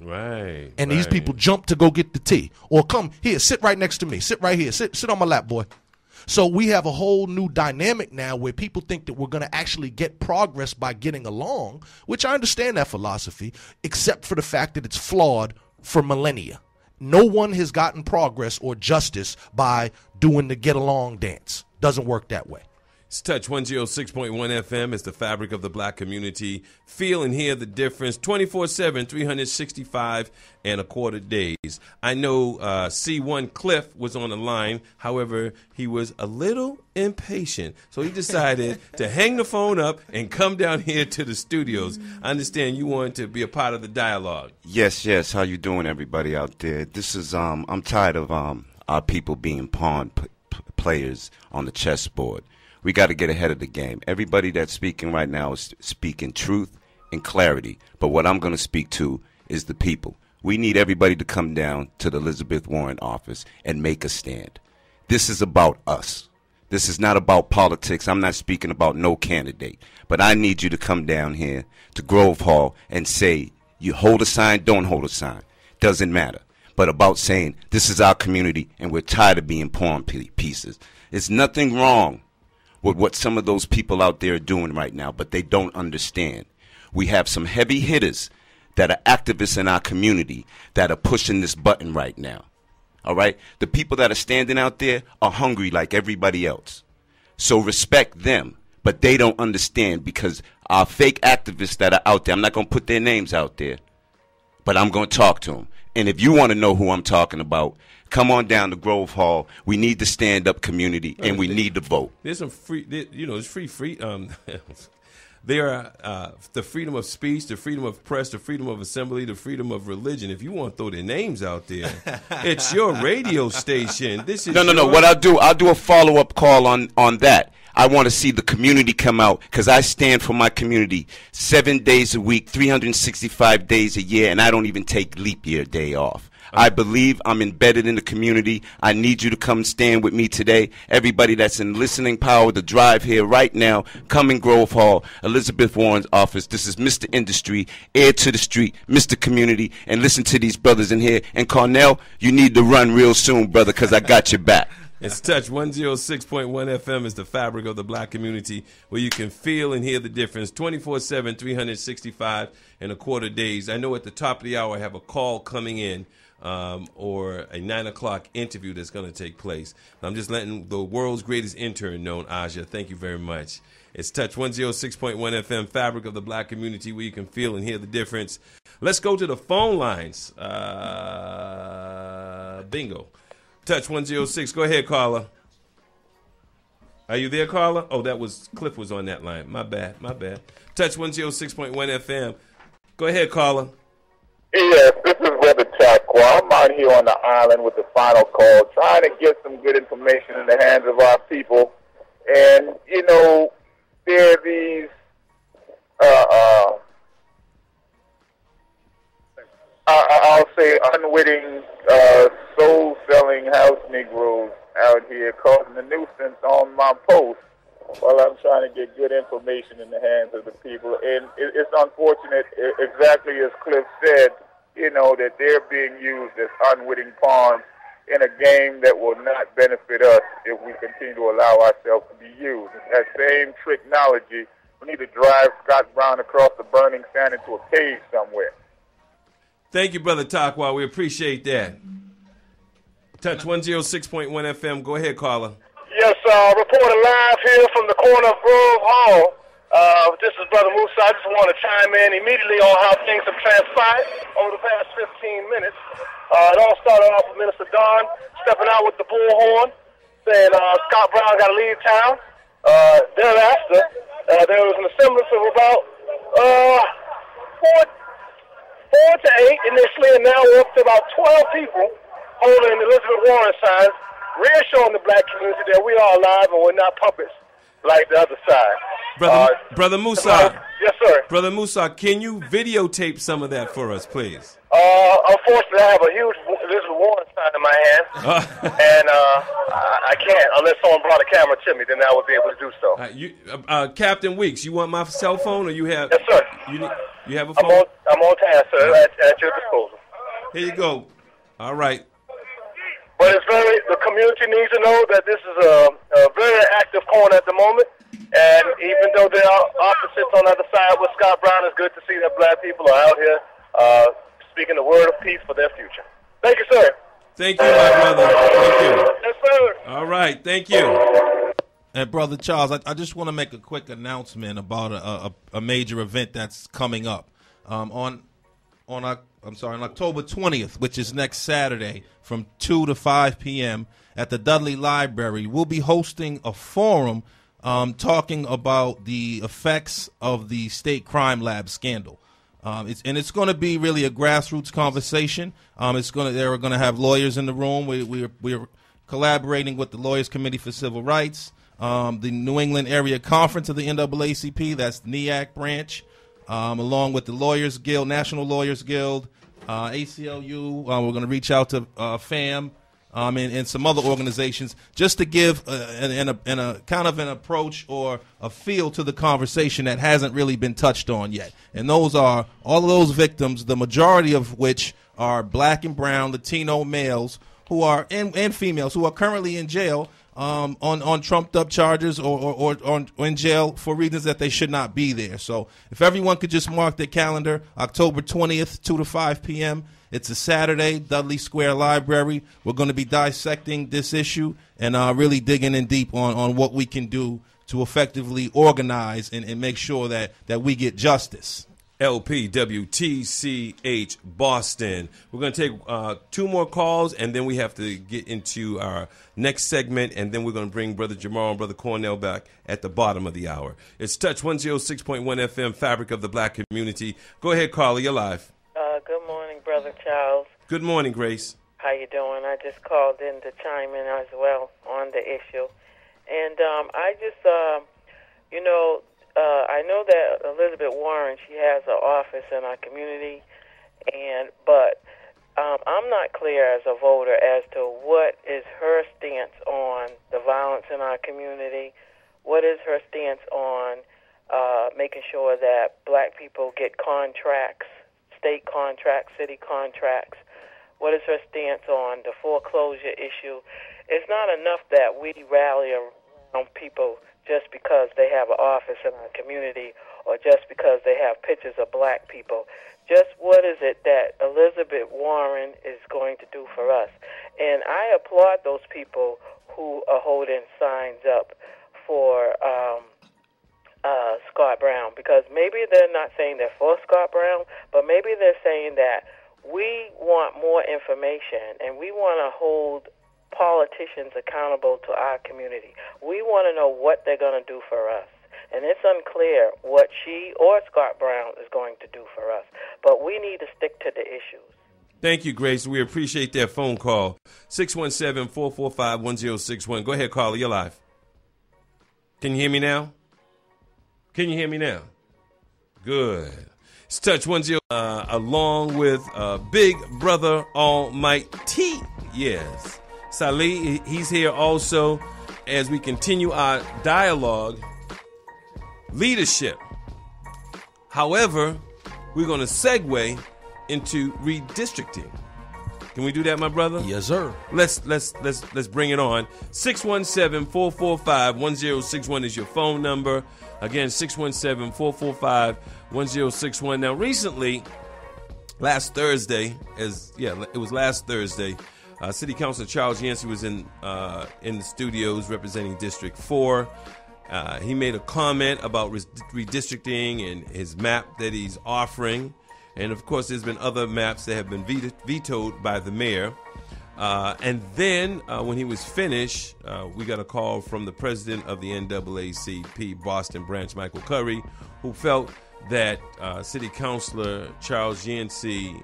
Right. And these people jump to go get the tea, or come here, sit right next to me, sit right here, sit on my lap, boy. So we have a whole new dynamic now where people think that we're going to actually get progress by getting along, which I understand that philosophy, except for the fact that it's flawed for millennia. No one has gotten progress or justice by doing the get along dance. Doesn't work that way. It's Touch 106.1 FM. It's the fabric of the black community. Feel and hear the difference 24/7, 365 and a quarter days. I know C1 Cliff was on the line. However, he was a little impatient. So he decided to hang the phone up and come down here to the studios. I understand you wanted to be a part of the dialogue. Yes. How you doing, everybody out there? This is, I'm tired of our people being pawn players on the chessboard. We got to get ahead of the game. Everybody that's speaking right now is speaking truth and clarity. But what I'm going to speak to is the people. We need everybody to come down to the Elizabeth Warren office and make a stand. This is about us. This is not about politics. I'm not speaking about no candidate. But I need you to come down here to Grove Hall and say, you hold a sign, don't hold a sign. Doesn't matter. But about saying, this is our community and we're tired of being pawn pieces. There's nothing wrong with what some of those people out there are doing right now, but they don't understand. We have some heavy hitters that are activists in our community that are pushing this button right now. All right? The people that are standing out there are hungry like everybody else. So respect them, but they don't understand because our fake activists that are out there, I'm not going to put their names out there, but I'm going to talk to them. And if you want to know who I'm talking about, come on down to Grove Hall. We need the stand-up community, and we need to vote. There's some free, there's free. There are the freedom of speech, the freedom of press, the freedom of assembly, the freedom of religion. If you want to throw their names out there, it's your radio station. This is no. What I'll do a follow-up call on that. I want to see the community come out because I stand for my community 7 days a week, 365 days a year, and I don't even take leap year day off. I believe I'm embedded in the community. I need you to come stand with me today. Everybody that's in listening power to drive here right now, come in Grove Hall, Elizabeth Warren's office. This is Mr. Industry, Air to the Street, Mr. Community, and listen to these brothers in here. And Cornell, you need to run real soon, brother, because I got your back. It's Touch 106.1 FM is the fabric of the black community where you can feel and hear the difference 24/7, 365 and a quarter days. I know at the top of the hour I have a call coming in or a 9 o'clock interview that's going to take place. I'm just letting the world's greatest intern know, Aja. Thank you very much. It's Touch 106.1 FM, fabric of the black community where you can feel and hear the difference. Let's go to the phone lines. Bingo. Touch 106. Go ahead, caller. Are you there, caller? Oh, that was Cliff was on that line. My bad. Touch 106.1 FM. Go ahead, caller. Yes, this is Brother Chakwa. I'm out here on the island with the final call, trying to get some good information in the hands of our people. And, you know, there are these I'll say unwitting, soul-selling house Negroes out here causing a nuisance on my post while I'm trying to get good information in the hands of the people. And it's unfortunate, exactly as Cliff said, you know, that they're being used as unwitting pawns in a game that will not benefit us if we continue to allow ourselves to be used. It's that same technology. We need to drive Scott Brown across the burning sand into a cave somewhere. Thank you, Brother Takwa. We appreciate that. Touch 106.1 FM. Go ahead, caller. Yes, reporting live here from the corner of Grove Hall. This is Brother Musa. I just want to chime in immediately on how things have transpired over the past 15 minutes. It all started off with Minister Don stepping out with the bullhorn, saying Scott Brown got to leave town. Thereafter, there was an assemblance of about 4 to 8 initially, and now we're up to about 12 people holding Elizabeth Warren signs, reassuring the black community that we are alive and we're not puppets like the other side. Brother Musa. Yes, sir. Brother Musa, can you videotape some of that for us, please? Unfortunately, I have a huge Elizabeth Warren sign in my hand, and I can't unless someone brought a camera to me. Then I would be able to do so. Captain Weeks, you want my cell phone, or you have? Yes, sir. You have a phone? I'm on task, sir, at your disposal. Here you go. All right. But the community needs to know that this is a very active corner at the moment. And even though there are opposites on the other side with Scott Brown, it's good to see that black people are out here speaking the word of peace for their future. Thank you, sir. Thank you, my brother. Thank you. Yes, sir. All right. Thank you. And Brother Charles, I just want to make a quick announcement about a major event that's coming up on October 20th, which is next Saturday from 2 to 5 p.m. at the Dudley Library. We'll be hosting a forum talking about the effects of the state crime lab scandal. It's going to be really a grassroots conversation. They're going to have lawyers in the room. We're collaborating with the Lawyers Committee for Civil Rights, the New England Area Conference of the NAACP, that's the NEAC branch, along with the Lawyers Guild, National Lawyers Guild, ACLU. We're going to reach out to FAM and some other organizations just to give a kind of an approach or a feel to the conversation that hasn't really been touched on yet. And those are all of those victims, the majority of which are black and brown, Latino males who are and females who are currently in jail on trumped up charges or in jail for reasons that they should not be there. So if everyone could just mark their calendar, October 20th, 2 to 5 p.m., it's a Saturday, Dudley Square Library. We're going to be dissecting this issue and really digging in deep on what we can do to effectively organize and make sure that we get justice. LPWTCH Boston. We're going to take 2 more calls, and then we have to get into our next segment, and then we're going to bring Brother Jamarhl and Brother Cornell back at the bottom of the hour. It's Touch 106.1 FM, Fabric of the Black Community. Go ahead, Carla, you're live. Good morning, Brother Charles. Good morning, Grace. How you doing? I just called in to chime in as well on the issue. And I just, I know that Elizabeth Warren, she has an office in our community, but I'm not clear as a voter as to what is her stance on the violence in our community. What is her stance on making sure that black people get contracts, state contracts, city contracts? What is her stance on the foreclosure issue? It's not enough that we rally around people just because they have an office in our community or just because they have pictures of black people. Just what is it that Elizabeth Warren is going to do for us? And I applaud those people who are holding signs up for Scott Brown, because maybe they're not saying they're for Scott Brown, but maybe they're saying that we want more information and we want to hold politicians accountable to our community. We want to know what they're going to do for us. And it's unclear what she or Scott Brown is going to do for us. But we need to stick to the issues. Thank you, Grace. We appreciate that phone call. 617-445-1061. Go ahead, caller. You're live. Can you hear me now? Can you hear me now? Good. It's Touch 10 along with Big Brother Almighty. Yes. Salih, he's here also as we continue our dialogue. Leadership. However, we're going to segue into redistricting. Can we do that, my brother? Yes, sir. Let's bring it on. 617-445-1061 is your phone number. Again, 617-445-1061. Now, recently, last Thursday, City Councilor Charles Yancey was in the studios representing District 4. He made a comment about redistricting and his map that he's offering. And, of course, there's been other maps that have been vetoed by the mayor. And then when he was finished, we got a call from the president of the NAACP Boston branch, Michael Curry, who felt that City Councilor Charles Yancey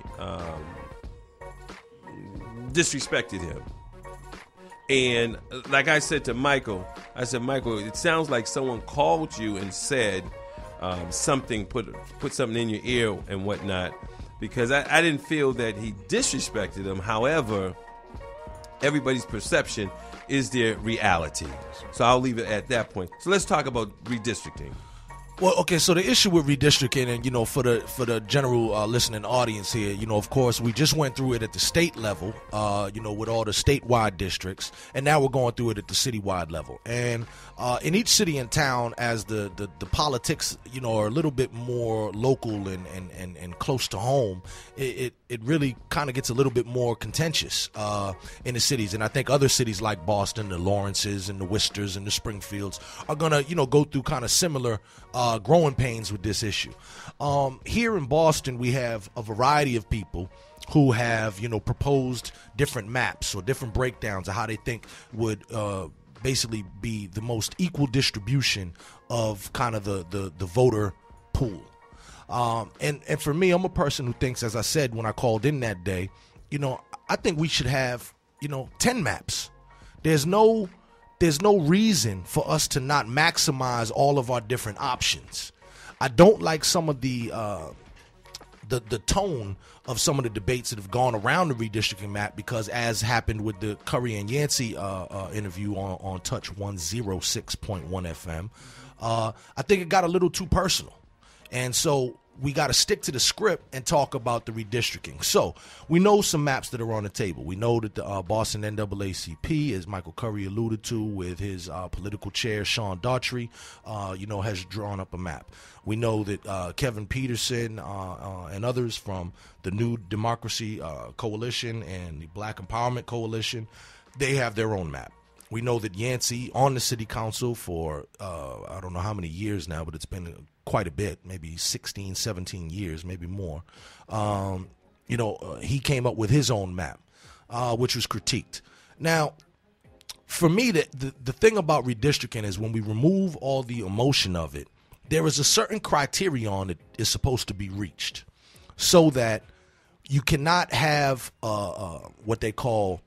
disrespected him. And like I said to Michael, I said, Michael, it sounds like someone called you and said something, put something in your ear and whatnot, because I didn't feel that he disrespected them. However, everybody's perception is their reality. So I'll leave it at that point. So let's talk about redistricting. Well, okay, so the issue with redistricting, and, you know, for the general listening audience here, you know, of course, we just went through it at the state level, you know, with all the statewide districts, and now we're going through it at the citywide level. And in each city and town, as the politics, you know, are a little bit more local and close to home, it really kind of gets a little bit more contentious in the cities. And I think other cities like Boston, the Lawrences and the Worcesters and the Springfields are going to, you know, go through kind of similar growing pains with this issue. Here in Boston, we have a variety of people who have, you know, proposed different maps or different breakdowns of how they think would basically be the most equal distribution of kind of the voter pool. And for me, I'm a person who thinks, as I said when I called in that day, you know, I think we should have, you know, 10 maps. There's no reason for us to not maximize all of our different options. I don't like some of the tone of some of the debates that have gone around the redistricting map, because as happened with the Curry and Yancey interview on Touch 106.1 FM, I think it got a little too personal. And so we got to stick to the script and talk about the redistricting. So we know some maps that are on the table. We know that the Boston NAACP, as Michael Curry alluded to with his political chair, Sean Daughtry, you know, has drawn up a map. We know that Kevin Peterson and others from the New Democracy Coalition and the Black Empowerment Coalition, they have their own map. We know that Yancey on the city council for I don't know how many years now, but it's been quite a bit, maybe 16, 17 years, maybe more. You know, he came up with his own map, which was critiqued. Now, for me, the thing about redistricting is when we remove all the emotion of it, there is a certain criterion that is supposed to be reached so that you cannot have what they call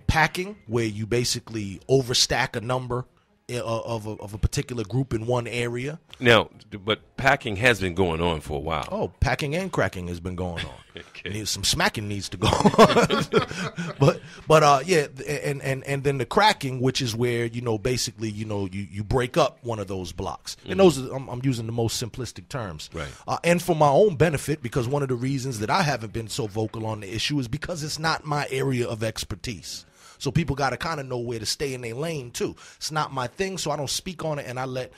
packing, where you basically overstack a number of a particular group in one area. Now, but packing has been going on for a while. Oh, packing and cracking has been going on. Okay. Some smacking needs to go on. but yeah, and then the cracking, which is where, you know, basically, you know, you break up one of those blocks. And those are, I'm using the most simplistic terms. Right. And for my own benefit, because one of the reasons that I haven't been so vocal on the issue is because it's not my area of expertise. So people got to kind of know where to stay in their lane, too. It's not my thing, so I don't speak on it, and I let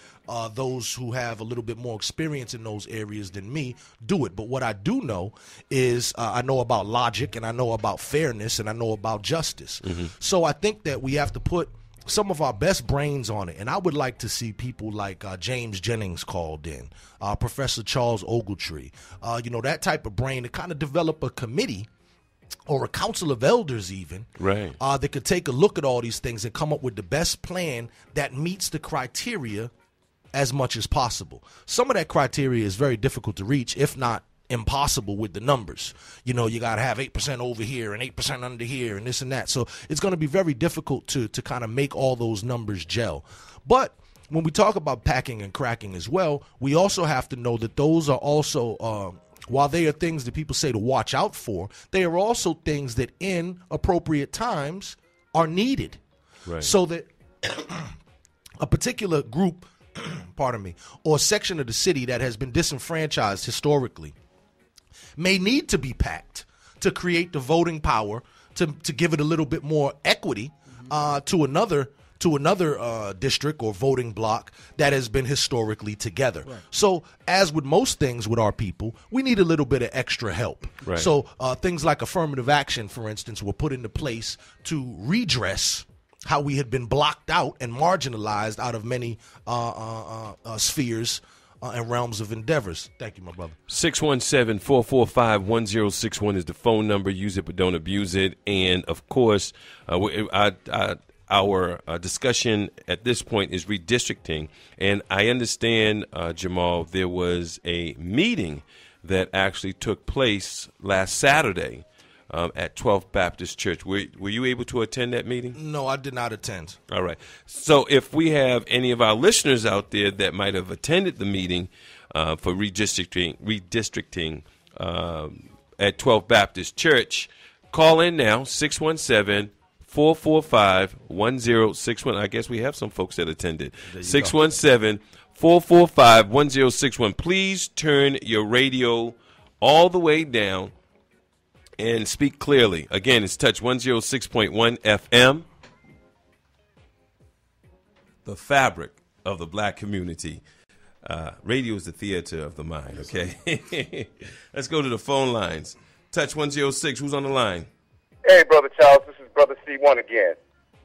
those who have a little bit more experience in those areas than me do it. But what I do know is I know about logic, and I know about fairness, and I know about justice. So I think that we have to put some of our best brains on it, and I would like to see people like James Jennings called in, Professor Charles Ogletree, you know, that type of brain to kind of develop a committee or a council of elders even, right, that could take a look at all these things and come up with the best plan that meets the criteria as much as possible. Some of that criteria is very difficult to reach, if not impossible with the numbers. You know, you got to have 8% over here and 8% under here and this and that. So it's going to be very difficult to kind of make all those numbers gel. But when we talk about packing and cracking as well, we also have to know that those are also while they are things that people say to watch out for, they are also things that in appropriate times are needed. Right. So that a particular group, pardon me, or section of the city that has been disenfranchised historically may need to be packed to create the voting power to give it a little bit more equity to another district or voting block that has been historically together. Right. So as with most things with our people, we need a little bit of extra help. Right. So things like affirmative action, for instance, were put into place to redress how we had been blocked out and marginalized out of many spheres and realms of endeavors. Thank you, my brother. 617-445-1061 is the phone number. Use it, but don't abuse it. And, of course, our discussion at this point is redistricting. And I understand, Jamarhl, there was a meeting that actually took place last Saturday at 12th Baptist Church. Were you able to attend that meeting? No, I did not attend. All right. So if we have any of our listeners out there that might have attended the meeting for redistricting at 12th Baptist Church, call in now, 617-445-1061. I guess we have some folks that attended. 617-445-1061. Please turn your radio all the way down and speak clearly. Again, it's Touch 106.1 FM. The fabric of the black community. Radio is the theater of the mind, okay? Let's go to the phone lines. Touch 106. Who's on the line? Hey, Brother Charles. This is Brother C1 again.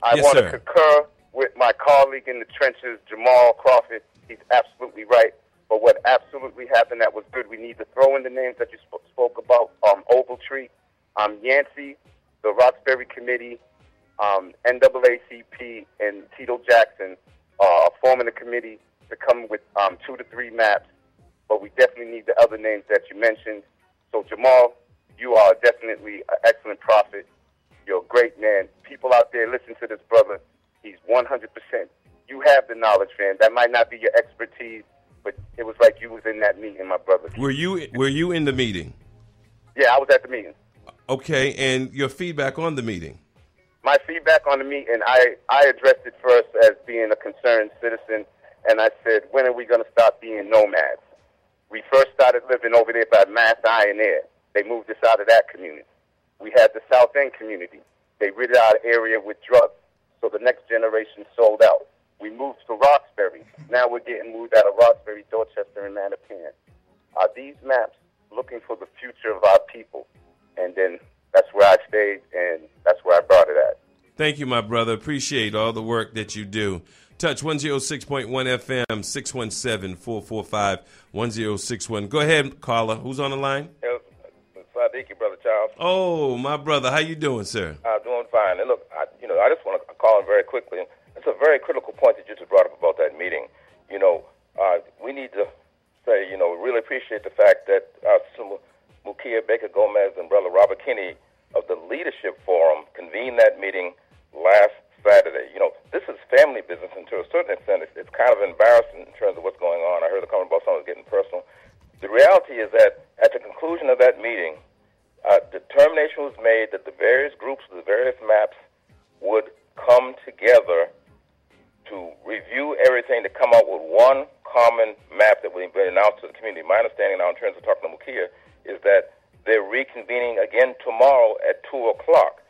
I Yes, want sir. to concur with my colleague in the trenches, Jamarhl Crawford. He's absolutely right. But what absolutely happened that was good, we need to throw in the names that you spoke about, Ogletree, Yancey, the Roxbury Committee, NAACP, and Tito Jackson are forming a committee to come with 2 to 3 maps. But we definitely need the other names that you mentioned. So, Jamal, you are definitely an excellent prophet. You're a great man. People out there, listen to this brother. He's 100%. You have the knowledge, man. That might not be your expertise, but it was like you was in that meeting, my brother. Were you in the meeting? Yeah, I was at the meeting. Okay, and your feedback on the meeting? My feedback on the meeting, I addressed it first as being a concerned citizen, and I said, when are we going to stop being nomads? We first started living over there by Mass Iron Air. They moved us out of that community. We had the South End community. They rid our area with drugs, so the next generation sold out. We moved to Roxbury. Now we're getting moved out of Roxbury, Dorchester, and Mattapan. Are these maps looking for the future of our people? And then that's where I stayed, and that's where I brought it at. Thank you, my brother. Appreciate all the work that you do. Touch 106.1 FM, 617-445-1061. Go ahead, caller. Who's on the line? Sadiq, Brother Charles. Oh, my brother. How you doing, sir? I'm doing fine. And look, I just want to call in very quickly. It's a very critical point that you just brought up about that meeting. We need to say, really appreciate the fact that Mukia Baker Gomez and Brother Robert Kinney of the Leadership Forum convened that meeting last Saturday. This is family business, and to a certain extent, it's kind of embarrassing in terms of what's going on. I heard the comment about someone getting personal. The reality is that at the conclusion of that meeting, determination was made that the various groups, the various maps, would come together to review everything to come up with one common map that will be announced to the community. My understanding now in terms of talking to Mukia is that they're reconvening again tomorrow at 2 o'clock.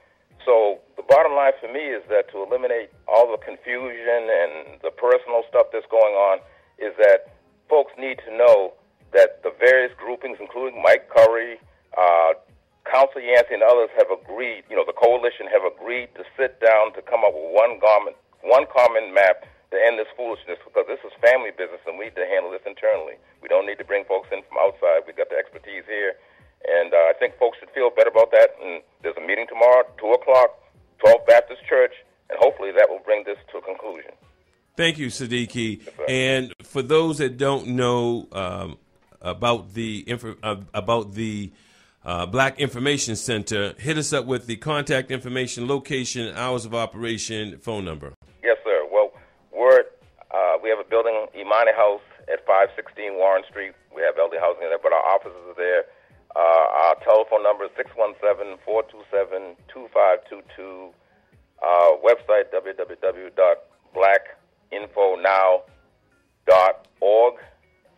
So the bottom line for me is that to eliminate all the confusion and the personal stuff that's going on is that folks need to know that the various groupings, including Mike Curry, Council Yancey, and others have agreed, the coalition have agreed to sit down to come up with one common map to end this foolishness, because this is family business and we need to handle this internally. We don't need to bring folks in from outside. We've got the expertise here. And I think folks should feel better about that. And there's a meeting tomorrow, 2 o'clock, 12th Baptist Church, and hopefully that will bring this to a conclusion. Thank you, Siddiqui. And for those that don't know about the Black Information Center, hit us up with the contact information, location, hours of operation, phone number. Yes, sir. Well, we have a building, Imani House, at 516 Warren Street. We have elderly housing there, but our offices are there. Our telephone number is 617-427-2522. Website, www.blackinfonow.org.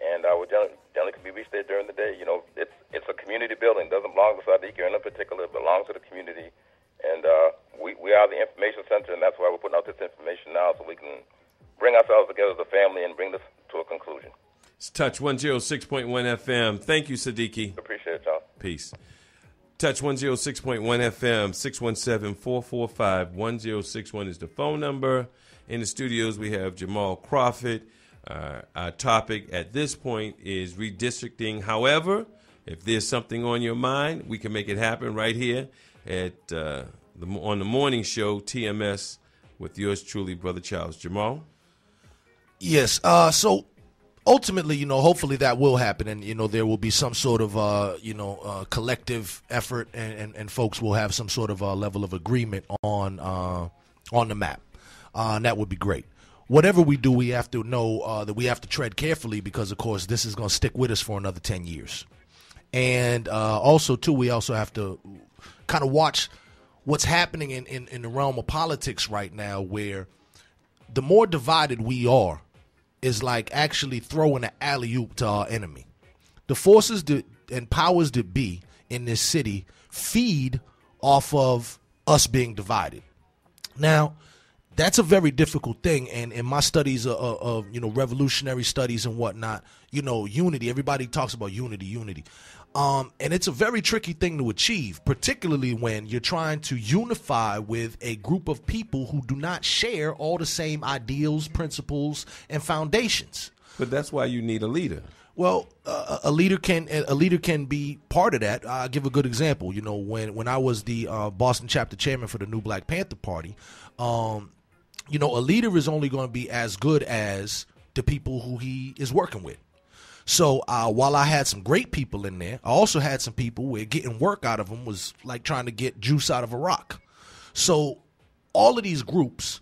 And we generally can be reached there during the day. It's a community building. It doesn't belong to Sadiq in particular. It belongs to the community. And we are the information center, and that's why we're putting out this information now so we can bring ourselves together as a family and bring this to a conclusion. It's Touch 106.1 FM. Thank you, Siddiqui. Appreciate it, y'all. Peace. Touch 106.1 FM, 617-445-1061 is the phone number. In the studios, we have Jamarhl Crawford. Our topic at this point is redistricting. However, if there's something on your mind, we can make it happen right here at on the morning show, TMS, with yours truly, Brother Charles. Jamarhl? Yes. So ultimately, hopefully that will happen, and there will be some sort of collective effort, and folks will have some sort of level of agreement on the map. And that would be great. Whatever we do, we have to know that we have to tread carefully, because, of course, this is going to stick with us for another 10 years. And also, too, we also have to kind of watch what's happening in the realm of politics right now, where the more divided we are is like actually throwing an alley-oop to our enemy. The forces and powers that be in this city feed off of us being divided. Now, that's a very difficult thing, and in my studies of revolutionary studies and whatnot, unity. Everybody talks about unity, and it's a very tricky thing to achieve, particularly when you're trying to unify with a group of people who do not share all the same ideals, principles, and foundations. But that's why you need a leader. Well, a leader can be part of that. I'll give a good example. When I was the Boston chapter chairman for the New Black Panther Party. A leader is only going to be as good as the people who he is working with. So while I had some great people in there, I also had some people where getting work out of them was like trying to get juice out of a rock. So all of these groups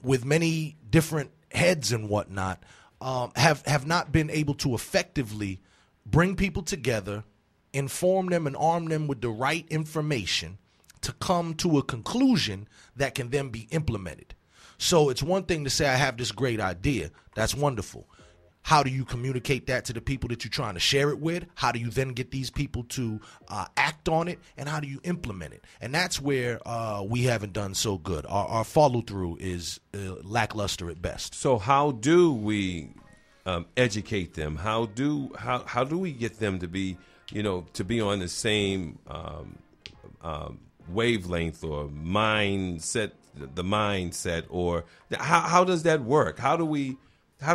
with many different heads and whatnot have not been able to effectively bring people together, inform them and arm them with the right information to come to a conclusion that can then be implemented. So it's one thing to say, I have this great idea. That's wonderful. How do you communicate that to the people that you're trying to share it with? How do you then get these people to act on it? And how do you implement it? And that's where we haven't done so good. Our follow-through is lackluster at best. So how do we educate them? How do we get them to be, to be on the same wavelength or mindset, or how does that work? How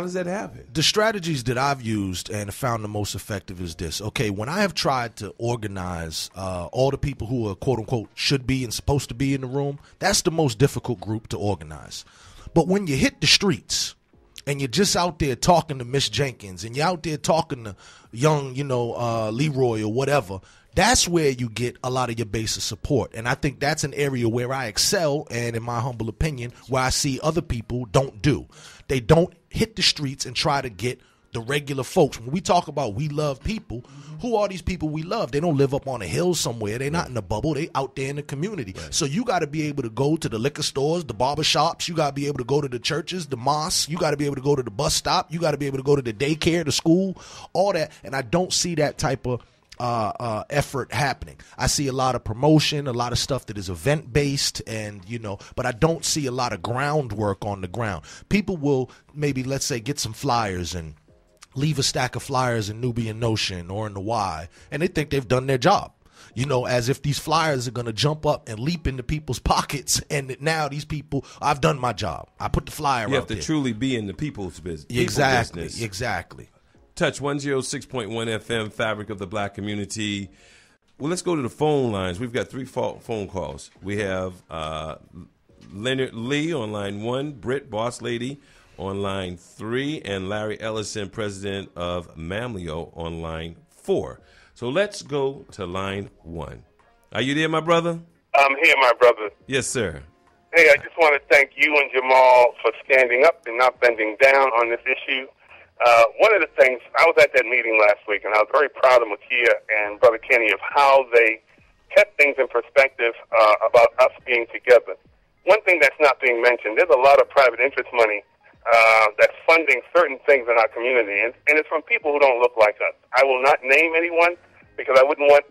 does that happen? The strategies that I've used and found the most effective is this. Okay, when I have tried to organize all the people who are, quote unquote, should be and supposed to be in the room, that's the most difficult group to organize. But when you hit the streets and you're just out there talking to Miss Jenkins and you're out there talking to young, Leroy or whatever, that's where you get a lot of your base of support. And I think that's an area where I excel, and in my humble opinion, where I see other people don't do. They don't hit the streets and try to get the regular folks. When we talk about we love people, who are these people we love? They don't live up on a hill somewhere. They're not in a bubble. They out there in the community. Right. So you got to be able to go to the liquor stores, the barber shops. You got to be able to go to the churches, the mosques. You got to be able to go to the bus stop. You got to be able to go to the daycare, the school, all that. And I don't see that type of effort happening. I see a lot of promotion, a lot of stuff that is event based, and but I don't see a lot of groundwork on the ground. People will maybe, let's say, get some flyers and leave a stack of flyers in Nubian Notion or in the Y, and they think they've done their job. As if these flyers are going to jump up and leap into people's pockets, and that now these people, I've done my job. I put the flyer out there. You have to truly be in the people's business. Exactly. Touch 106.1 FM, fabric of the black community. Well, let's go to the phone lines. We've got 3 phone calls. We have Leonard Lee on line 1, Britt Boss Lady on line 3, and Larry Ellison, president of Mamleo, on line 4. So let's go to line 1. Are you there, my brother? I'm here, my brother. Yes, sir. Hey, I just want to thank you and Jamarhl for standing up and not bending down on this issue. One of the things, I was at that meeting last week, and I was very proud of Makia and Brother Kenny of how they kept things in perspective about us being together. One thing that's not being mentioned, there's a lot of private interest money that's funding certain things in our community, and it's from people who don't look like us. I will not name anyone because I wouldn't want,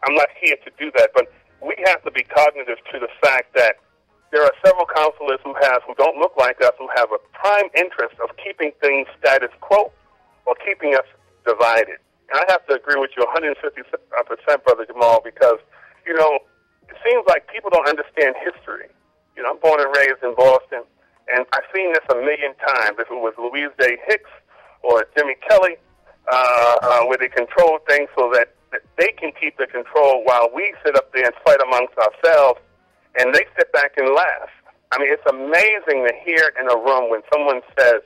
I'm not here to do that, but we have to be cognitive to the fact that there are several counselors who don't look like us, who have a prime interest of keeping things status quo or keeping us divided. And I have to agree with you 150%, Brother Jamarhl, because, it seems like people don't understand history. I'm born and raised in Boston, and I've seen this a million times. If it was Louise Day Hicks or Jimmy Kelly, where they control things so that they can keep the control while we sit up there and fight amongst ourselves, and they sit back and laugh. I mean, it's amazing to hear in a room when someone says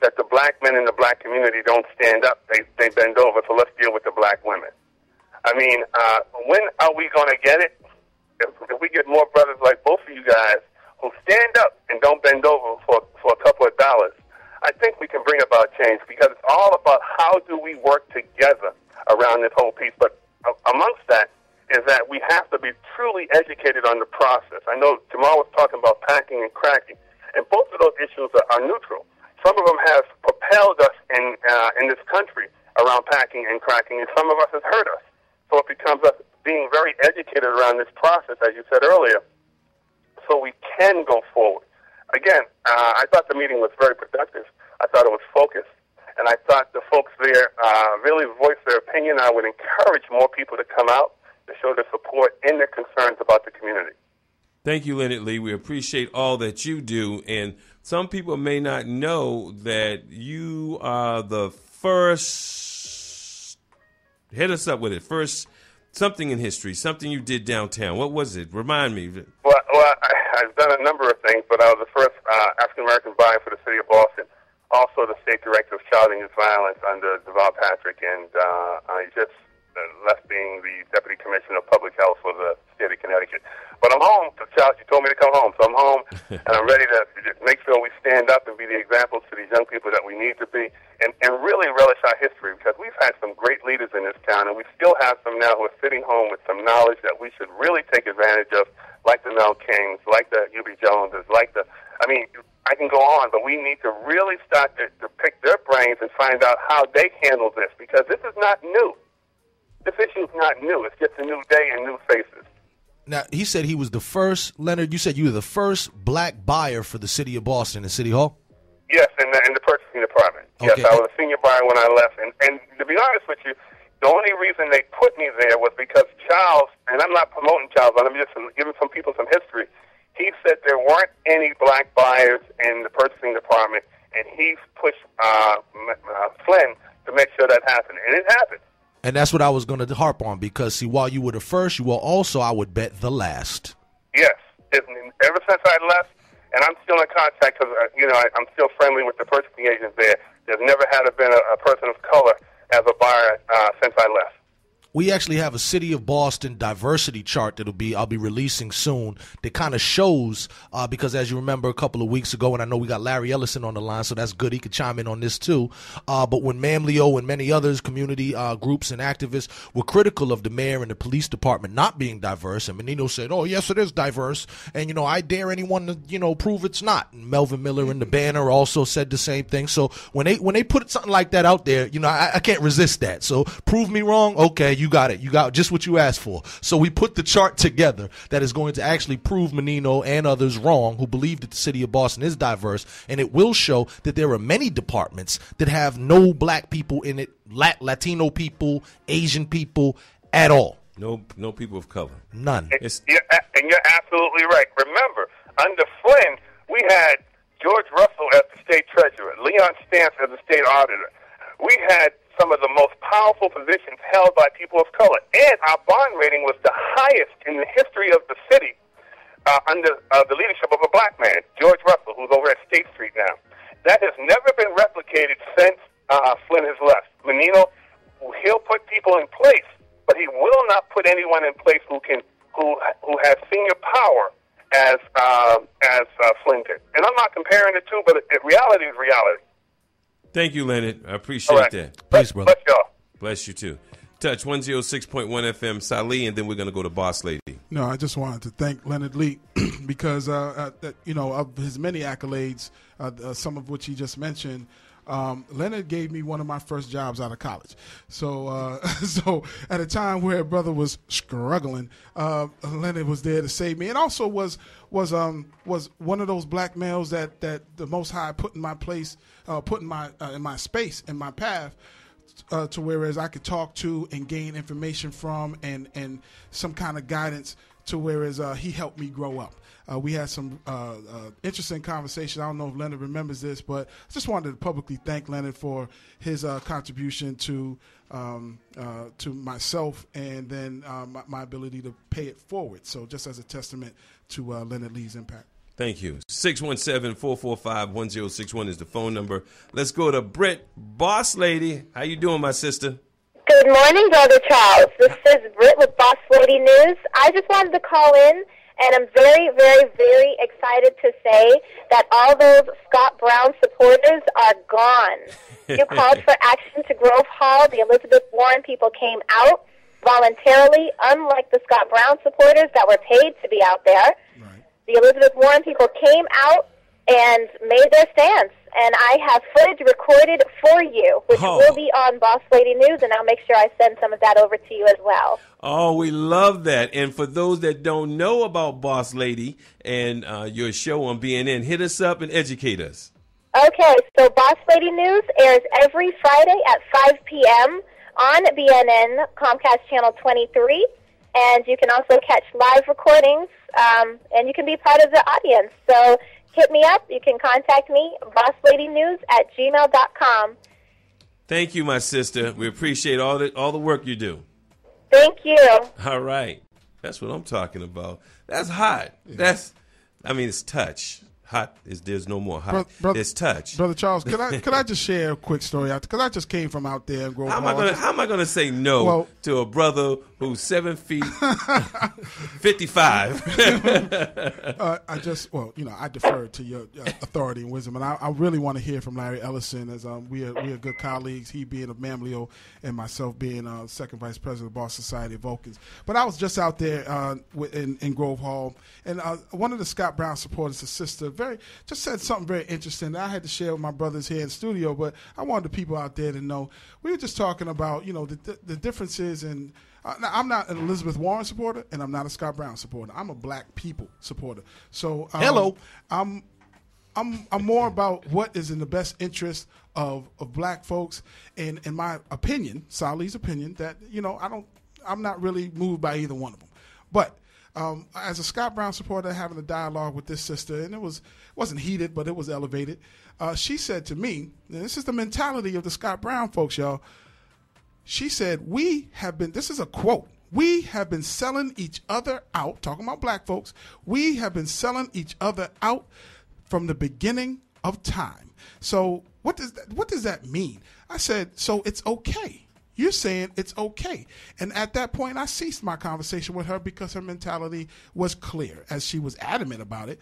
that the black men in the black community don't stand up. They bend over, so let's deal with the black women. I mean, when are we going to get it? If we get more brothers like both of you guys who stand up and don't bend over for a couple of dollars, I think we can bring about change, because it's all about how do we work together around this whole piece. But amongst that is that we have to be truly educated on the process. I know Jamarhl was talking about packing and cracking, and both of those issues are neutral. Some of them have propelled us in this country around packing and cracking, and some of us has hurt us. So it becomes us being very educated around this process, as you said earlier, so we can go forward. Again, I thought the meeting was very productive. I thought it was focused. And I thought the folks there really voiced their opinion. I would encourage more people to come out to show their support and their concerns about the community. Thank you, Leonard Lee. We appreciate all that you do. And some people may not know that you are the first, hit us up with it, first something in history, something you did downtown. What was it? Remind me. Well, I've done a number of things, but I was the first African-American buyer for the city of Boston, also the state director of child and youth violence under Deval Patrick, and I just left being the deputy commissioner of public health for the state of Connecticut. But I'm home. You told me to come home, so I'm home, and I'm ready to make sure we stand up and be the examples to these young people that we need to be, and really relish our history, because we've had some great leaders in this town, and we still have some now who are sitting home with some knowledge that we should really take advantage of, like the Mel Kings, like the U.B. Joneses, I can go on, but we need to really start to pick their brains and find out how they handle this, because this is not new. This issue is not new. It's just a new day and new faces. Now, he said he was the first, Leonard, you said you were the first black buyer for the city of Boston, in City Hall? Yes, in the purchasing department. Okay. Yes, I was a senior buyer when I left. And to be honest with you, the only reason they put me there was because Charles, and I'm not promoting Charles, but I'm just giving some people some history. He said there weren't any black buyers in the purchasing department, and he pushed Flynn to make sure that happened. And it happened. And that's what I was going to harp on, because, see, while you were the first, you were also, I would bet, the last. Yes. Ever since I left, and I'm still in contact because, I'm still friendly with the purchasing agents there. There's never been a person of color as a buyer since I left. We actually have a City of Boston diversity chart I'll be releasing soon that kind of shows, because as you remember a couple of weeks ago, and I know we got Larry Ellison on the line, so that's good. He could chime in on this too. But when Mam Leo and many others, community groups and activists were critical of the mayor and the police department not being diverse, and Menino said, oh, yes, it is diverse. And, I dare anyone to, prove it's not. And Melvin Miller and the Banner also said the same thing. So when they put something like that out there, I can't resist that. So prove me wrong. Okay. You got it. You got just what you asked for. So we put the chart together that is going to actually prove Menino and others wrong who believe that the city of Boston is diverse, and it will show that there are many departments that have no black people in it, Latino people, Asian people at all. No people of color. None. And you're absolutely right. Remember, under Flynn, we had George Russell as the state treasurer, Leon Stantz as the state auditor. We had some of the most powerful positions held by people of color. And our bond rating was the highest in the history of the city under the leadership of a black man, George Russell, who's over at State Street now. That has never been replicated since Flynn has left. Menino, he'll put people in place, but he will not put anyone in place who has senior power as Flynn did. And I'm not comparing the two, but reality is reality. Thank you, Leonard. I appreciate that. Peace, brother. Bless y'all. Bless you, too. Touch 106.1 FM, Salih, and then we're going to go to Boss Lady. No, I just wanted to thank Leonard Lee because, of his many accolades, some of which he just mentioned, Leonard gave me one of my first jobs out of college. So at a time where brother was struggling, Leonard was there to save me, and also was one of those black males that the Most High put in my place, put in my space, in my path, to whereas I could talk to and gain information from and some kind of guidance to whereas he helped me grow up. We had some interesting conversation. I don't know if Leonard remembers this, but I just wanted to publicly thank Leonard for his contribution to myself and then my ability to pay it forward. So just as a testament to Leonard Lee's impact. Thank you. 617-445-1061 is the phone number. Let's go to Britt, Boss Lady. How you doing, my sister? Good morning, Brother Charles. This is Britt with Boss Lady News. I just wanted to call in, and I'm very, very, very excited to say that all those Scott Brown supporters are gone. You called for action to Grove Hall. The Elizabeth Warren people came out voluntarily, unlike the Scott Brown supporters that were paid to be out there. The Elizabeth Warren people came out and made their stance. And I have footage recorded for you, which will be on Boss Lady News, and I'll make sure I send some of that over to you as well. Oh, we love that. And for those that don't know about Boss Lady and your show on BNN, hit us up and educate us. Okay, so Boss Lady News airs every Friday at 5 p.m. on BNN, Comcast Channel 23. And you can also catch live recordings, and you can be part of the audience. So hit me up. You can contact me, bossladynews@gmail.com. Thank you, my sister. We appreciate all the work you do. Thank you. All right. That's what I'm talking about. That's hot. Yeah. It's touch. Hot is there's no more hot. It's touch. Brother Charles, could I just share a quick story? Because I just came from out there in Grove Hall. How am I gonna say no to a brother who's 7 feet 55? I defer to your authority and wisdom, and I really want to hear from Larry Ellison, as we are good colleagues. He being of Mamleo and myself being second vice president of Boston Society of Vulcans. But I was just out there in Grove Hall, and one of the Scott Brown supporters, his sister, just said something very interesting that I had to share with my brothers here in the studio, but I wanted the people out there to know. We were just talking about, the differences in. Now, I'm not an Elizabeth Warren supporter, and I'm not a Scott Brown supporter. I'm a black people supporter. So hello, I'm more about what is in the best interest of black folks, and in my opinion, Salih's opinion, that I'm not really moved by either one of them, but. As a Scott Brown supporter, having a dialogue with this sister, and it wasn't heated, but it was elevated. She said to me, and this is the mentality of the Scott Brown folks, y'all. She said, this is a quote, we have been selling each other out, talking about black folks, we have been selling each other out from the beginning of time. So what does that mean? I said, so it's okay. You're saying it's okay. And at that point, I ceased my conversation with her because her mentality was clear, as she was adamant about it.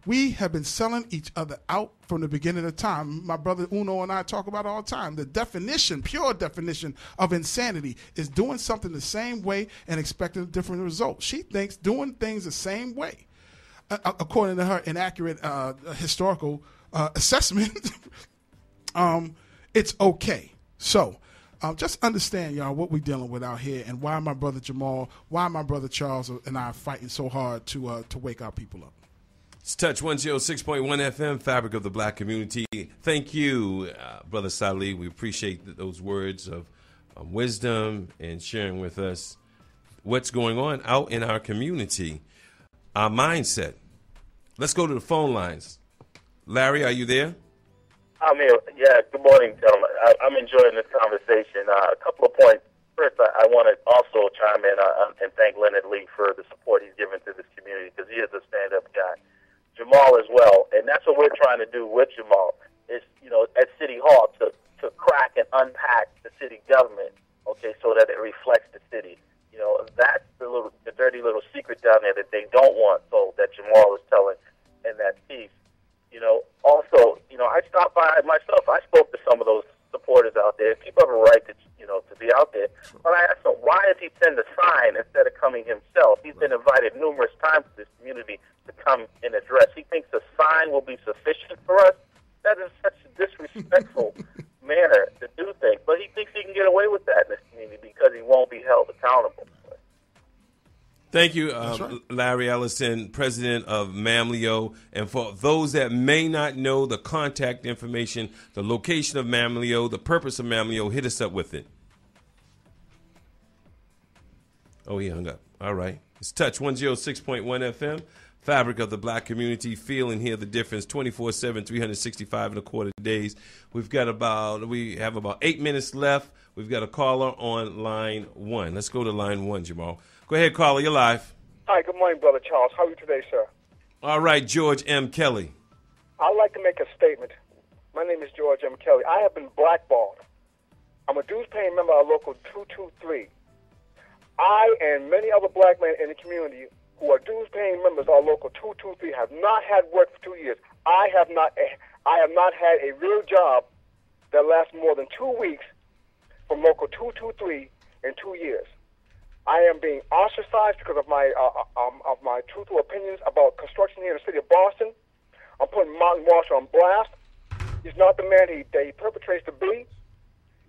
We have been selling each other out from the beginning of time. My brother Uno and I talk about it all the time. The definition, pure definition of insanity is doing something the same way and expecting a different result. She thinks doing things the same way, according to her inaccurate historical assessment, it's okay. So just understand, y'all, what we're dealing with out here and why my brother Jamarhl, why my brother Charles and I are fighting so hard to wake our people up. It's Touch 106.1 FM, fabric of the black community. Thank you, Brother Salih. We appreciate those words of wisdom and sharing with us what's going on out in our community, our mindset. Let's go to the phone lines. Larry, are you there? I'm here. Yeah, good morning, gentlemen. I'm enjoying this conversation. A couple of points. First, I want to also chime in and thank Leonard Lee for the support he's given to this community, because he is a stand-up guy. Jamarhl as well, and that's what we're trying to do with Jamarhl, is, at City Hall to crack and unpack the city government, okay, so that it reflects the city. That's the dirty little secret down there that they don't want, so that Jamarhl is telling in that piece. Also, I stopped by myself. I spoke to some of those supporters out there. People have a right to be out there. But I asked him, why does he send a sign instead of coming himself? He's been invited numerous times to this community to come and address. He thinks a sign will be sufficient for us. That is such a disrespectful manner to do things. But he thinks he can get away with that in this community because he won't be held accountable. Thank you, Larry Ellison, president of Mamleo. And for those that may not know the contact information, the location of Mamleo, the purpose of Mamleo, hit us up with it. Oh, he hung up. All right. It's Touch 106.1 FM, fabric of the black community. Feel and hear the difference 24/7, 365 and a quarter days. We have about 8 minutes left. We've got a caller on line 1. Let's go to line 1, Jamarhl. Go ahead, caller. You're live. Hi, good morning, Brother Charles. How are you today, sir? All right, George M. Kelly. I'd like to make a statement. My name is George M. Kelly. I have been blackballed. I'm a dues-paying member of Local 223. I and many other black men in the community who are dues-paying members of Local 223 have not had work for 2 years. I have not had a real job that lasts more than 2 weeks from Local 223 in 2 years. I am being ostracized because of my truthful opinions about construction here in the city of Boston. I'm putting Martin Walsh on blast. He's not the man that he perpetrates to be.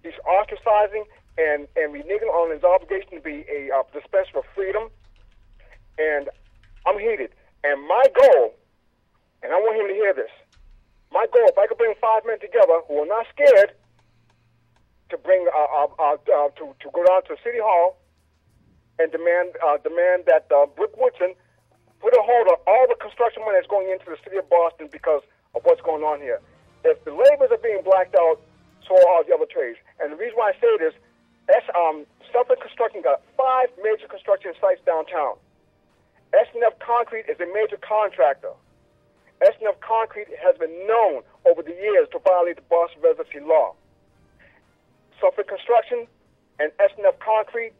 He's ostracizing and reneging on his obligation to be a dispenser of freedom. And I'm heated. And my goal, and I want him to hear this, my goal, if I could bring 5 men together who are not scared to bring to go down to City Hall and demand that Brooke Woodson put a hold on all the construction money that's going into the city of Boston because of what's going on here. If the laborers are being blacked out, so are all the other trades. And the reason why I say this, Suffolk Construction got 5 major construction sites downtown. S&F Concrete is a major contractor. S&F Concrete has been known over the years to violate the Boston residency law. Suffolk Construction and S&F Concrete,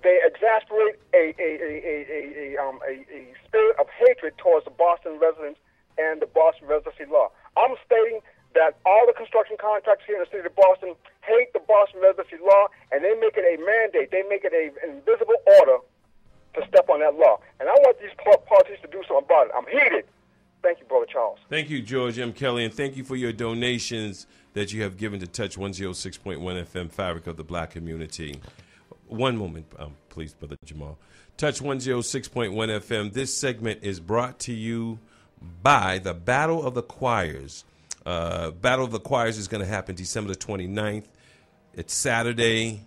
they exasperate a spirit of hatred towards the Boston residents and the Boston residency law. I'm stating that all the construction contractors here in the city of Boston hate the Boston residency law, and they make it a mandate. They make it an invisible order to step on that law. And I want these parties to do something about it. I'm heated. Thank you, Brother Charles. Thank you, George M. Kelly, and thank you for your donations that you have given to Touch 106.1 FM, fabric of the black community. One moment, please, Brother Jamarhl. Touch 106.1 FM. This segment is brought to you by the Battle of the Choirs. Battle of the Choirs is going to happen December the 29th. It's Saturday,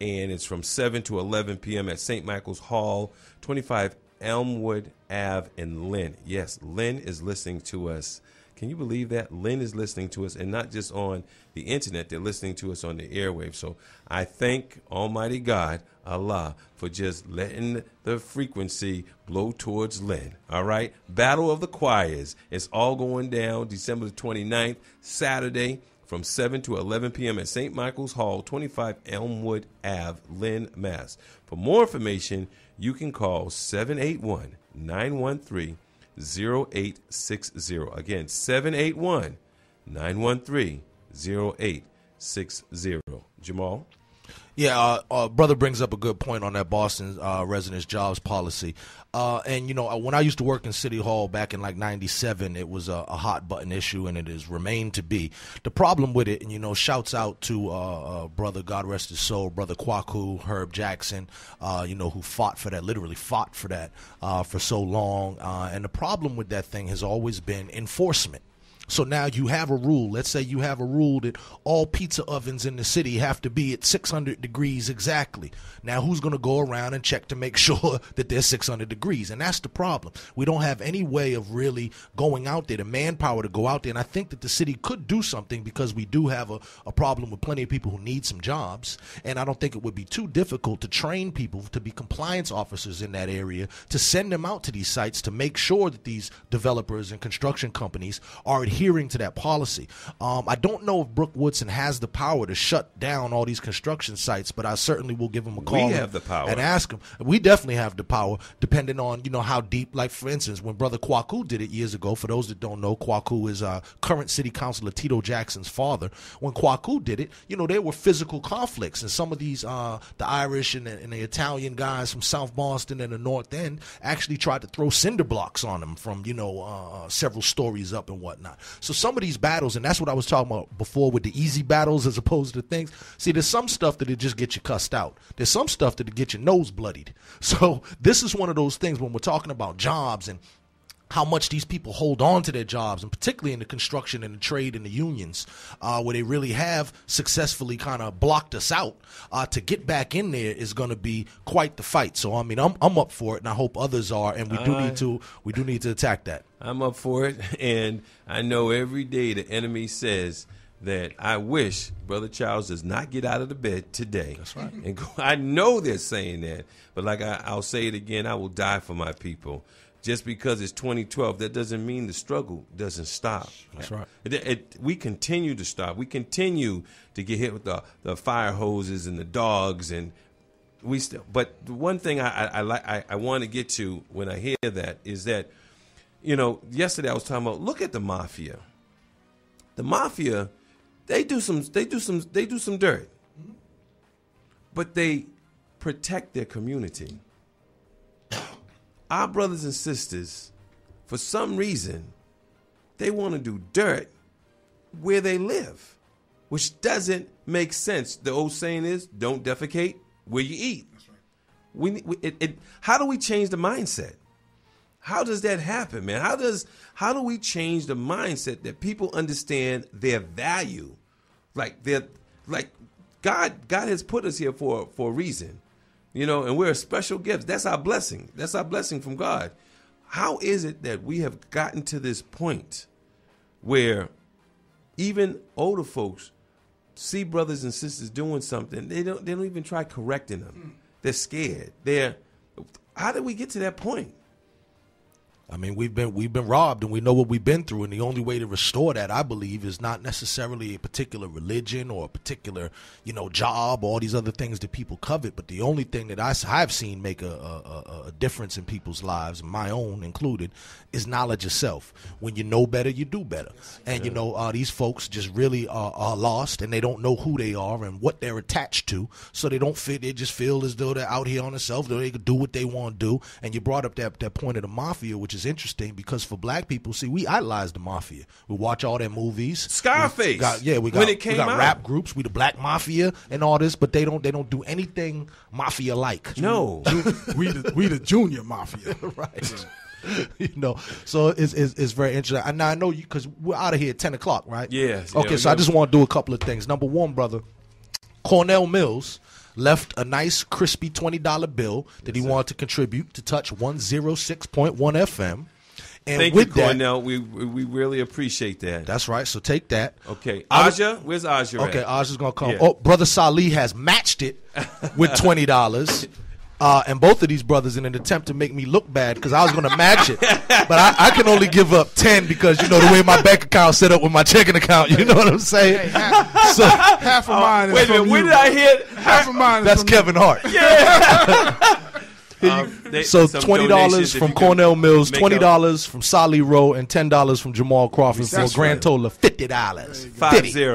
and it's from 7 to 11 p.m. at St. Michael's Hall, 25 Elmwood Ave in Lynn. Yes, Lynn is listening to us. Can you believe that? Lynn is listening to us, and not just on the internet. They're listening to us on the airwaves. So I thank Almighty God, Allah, for just letting the frequency blow towards Lynn. All right? Battle of the Choirs. It's all going down December the 29th, Saturday, from 7 to 11 p.m. at St. Michael's Hall, 25 Elmwood Ave, Lynn, Mass. For more information, you can call 781-913-0860. Again, 781-913-0860. Jamarhl? Yeah, brother brings up a good point on that Boston residence jobs policy. And, you know, when I used to work in City Hall back in like 97, it was a hot button issue, and it has remained to be. The problem with it, and, you know, shouts out to brother, God rest his soul, brother Kwaku, Herb Jackson, you know, who fought for that, literally fought for that for so long. And the problem with that thing has always been enforcement. So now you have a rule. Let's say you have a rule that all pizza ovens in the city have to be at 600 degrees exactly. Now who's going to go around and check to make sure that they're 600 degrees? And that's the problem. We don't have any way of really going out there, the manpower to go out there. And I think that the city could do something because we do have a problem with plenty of people who need some jobs. And I don't think it would be too difficult to train people to be compliance officers in that area, to send them out to these sites to make sure that these developers and construction companies are adhering to that policy. I don't know if Brooke Woodson has the power to shut down all these construction sites, but I certainly will give him a call. We have the power. And ask him. We definitely have the power, depending on, you know, how deep. Like, for instance, when Brother Kwaku did it years ago, for those that don't know, Kwaku is current city councilor Tito Jackson's father. When Kwaku did it, you know, there were physical conflicts, and some of these, the Irish and the Italian guys from South Boston and the North End actually tried to throw cinder blocks on them from, you know, several stories up and whatnot. So some of these battles, and that's what I was talking about before with the easy battles as opposed to things. See, there's some stuff that'll just get you cussed out. There's some stuff that'll get your nose bloodied. So this is one of those things when we're talking about jobs and how much these people hold on to their jobs, and particularly in the construction and the trade and the unions, where they really have successfully kind of blocked us out, to get back in there is going to be quite the fight. So, I mean, I'm up for it, and I hope others are, and we do need to attack that. I'm up for it, and I know every day the enemy says that I wish Brother Charles does not get out of the bed today. That's right. And I know they're saying that, but like I'll say it again, I will die for my people. Just because it's 2012, that doesn't mean the struggle doesn't stop. That's right. We continue to stop. We continue to get hit with the fire hoses and the dogs, and we still. But the one thing I want to get to when I hear that is that, yesterday I was talking about, look at the mafia. The mafia, they do some dirt, but they protect their community. Our brothers and sisters, for some reason, they want to do dirt where they live, which doesn't make sense. The old saying is, don't defecate where you eat. That's right. How do we change the mindset? How does that happen, man? How do we change the mindset that people understand their value? Like God has put us here for a reason. And we're a special gift. That's our blessing. That's our blessing from God. How is it that we have gotten to this point where even older folks see brothers and sisters doing something, they don't even try correcting them. They're scared. How did we get to that point? I mean, we've been robbed, and we know what we've been through, and the only way to restore that, I believe, is not necessarily a particular religion or a particular, job, or all these other things that people covet, but the only thing that I've seen make a difference in people's lives, my own included, is knowledge of self. When you know better, you do better. And, these folks just really are lost, and they don't know who they are and what they're attached to, so they don't fit. They just feel as though they're out here on themselves, though they can do what they want to do. And you brought up that point of the mafia, which is interesting, because for black people, see, we idolize the mafia. We watch all their movies. Scarface. We got rap groups. We the Black Mafia and all this, but they don't do anything mafia like. No, we the junior mafia, right? So it's very interesting. And I know you, because we're out of here at 10:00, right? Yes. Okay, so I just want to do a couple of things. Number one, brother, Cornell Mills left a nice crispy $20 bill that he wanted to contribute to Touch 106.1 FM. And thank with you, Cornell. We really appreciate that. That's right. So take that. Okay. Aja, where's Aja at? Okay, Aja's going to come. Yeah. Oh, Brother Salih has matched it with $20. And both of these brothers, in an attempt to make me look bad, because I was going to match it, but I can only give up 10 because the way my bank account set up with my checking account. You know what I'm saying? Hey, half of mine is wait a minute, from where you. did I hit? Half of mine is That's from Kevin Hart. Yeah. So $20 from Cornell Mills, $20 from Salih Rowe, and $10 from Jamarhl Crawford for a grand total of $50. 50.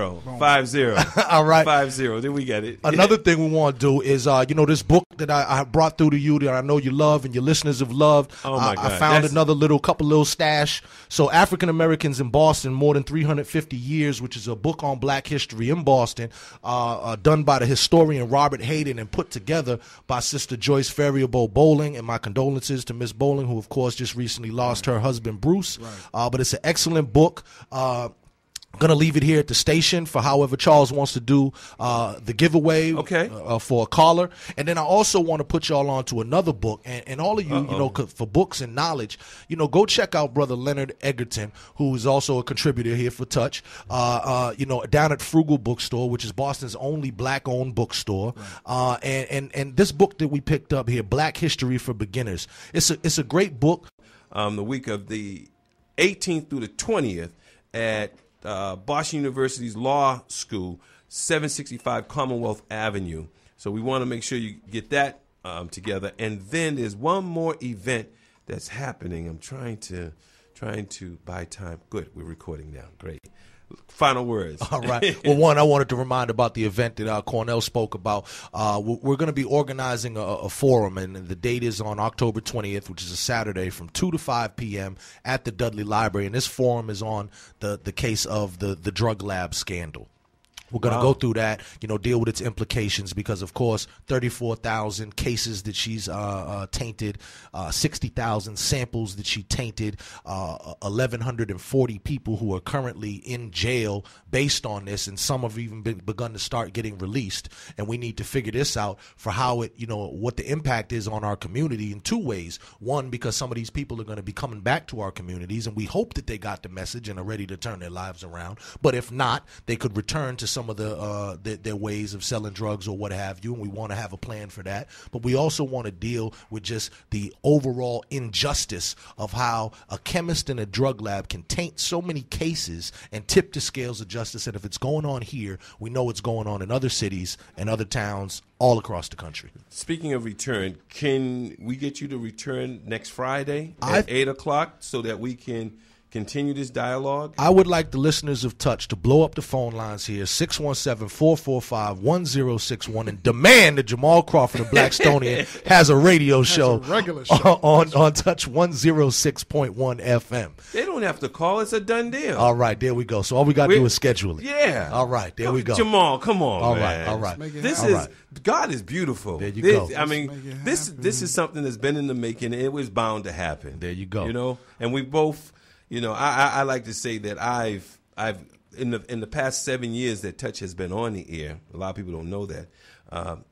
All right. 50. Then we get it. Another thing we want to do is, this book that I brought through to you that I know you love and your listeners have loved. Oh my God. I found another couple little stash. So African Americans in Boston, more than 350 years, which is a book on black history in Boston, done by the historian Robert Hayden and put together by Sister Joyce Faribault Bowling. And my condolences to Miss Bowling, who of course just recently lost her husband Bruce. Right. But it's an excellent book. I'm going to leave it here at the station for however Charles wants to do the giveaway for a caller. And then I also want to put y'all on to another book. And all of you, for books and knowledge, go check out Brother Leonard Egerton, who is also a contributor here for Touch, down at Frugal Bookstore, which is Boston's only black-owned bookstore. Right. And this book that we picked up here, Black History for Beginners, it's a great book. The week of the 18th through the 20th at Boston University's Law School, 765 Commonwealth Avenue. So we want to make sure you get that together. And then there's one more event that's happening. I'm trying to buy time. Good, we're recording now. Great. Final words. All right. Well, one, I wanted to remind about the event that Cornell spoke about. We're going to be organizing a forum, and the date is on October 20th, which is a Saturday, from 2 to 5 p.m. at the Dudley Library. And this forum is on the case of the drug lab scandal. We're going to go through that, deal with its implications because, of course, 34,000 cases that she's tainted, 60,000 samples that she tainted, 1,140 people who are currently in jail based on this, and some have even begun to start getting released. And we need to figure this out for how it, what the impact is on our community in two ways. One, because some of these people are going to be coming back to our communities, and we hope that they got the message and are ready to turn their lives around. But if not, they could return to some of their ways of selling drugs or what have you, and we want to have a plan for that. But we also want to deal with just the overall injustice of how a chemist in a drug lab can taint so many cases and tip the scales of justice. And if it's going on here, we know it's going on in other cities and other towns all across the country. Speaking of return, can we get you to return next Friday at 8 o'clock so that we can continue this dialogue? I would like the listeners of Touch to blow up the phone lines here, 617-445-1061, and demand that Jamarhl Crawford of Blackstonian has a radio show, regular show. on Touch 106.1 FM. They don't have to call. It's a done deal. All right, there we go. So all we got to do is schedule it. Yeah. All right, there we go. Jamarhl, come on, all man. All right. This all is right. God is beautiful. There you go. I mean, this is something that's been in the making. It was bound to happen. There you go. You know, and we both. You know, I like to say that I've in the past 7 years that Touch has been on the air. A lot of people don't know that.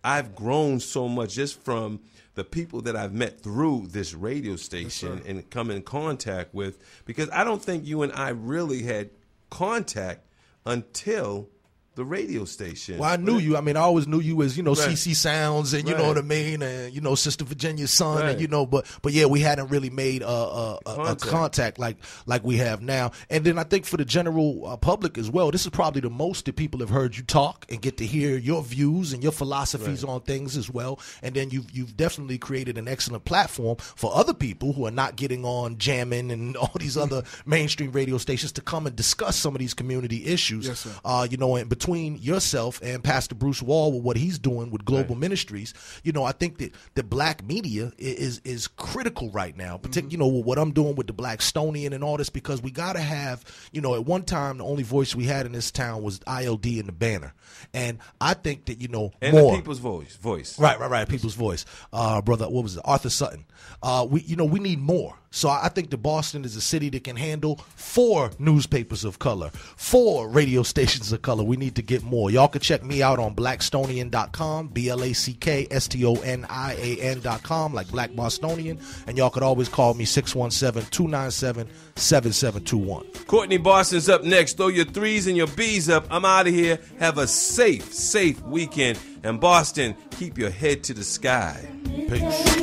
I've grown so much just from the people that I've met through this radio station and come in contact with, because I don't think you and I really had contact until the radio station. Well, I knew you. I mean, I always knew you as, CC Sounds and, you know what I mean, and, Sister Virginia's son, and, but yeah, we hadn't really made a contact like we have now. And then I think for the general public as well, this is probably the most that people have heard you talk and get to hear your views and your philosophies on things as well. And then you've definitely created an excellent platform for other people who are not getting on Jammin' and all these other mainstream radio stations to come and discuss some of these community issues. Yes, sir. And between yourself and Pastor Bruce Wall with what he's doing with Global Ministries, I think that the black media is critical right now, particularly, with what I'm doing with the Blackstonian and all this, because we got to have, at one time, the only voice we had in this town was ILD and the Banner. And I think that, and more. the people's voice. Right. People's voice. Brother, what was it? Arthur Sutton. We need more. So I think that Boston is a city that can handle 4 newspapers of color, 4 radio stations of color. We need to get more. Y'all can check me out on Blackstonian.com, BlackStonian.com, like Black Bostonian. And y'all could always call me 617-297-7721. Courtney Boston's up next. Throw your 3s and your B's up. I'm out of here. Have a safe weekend. And Boston, keep your head to the sky. Peace.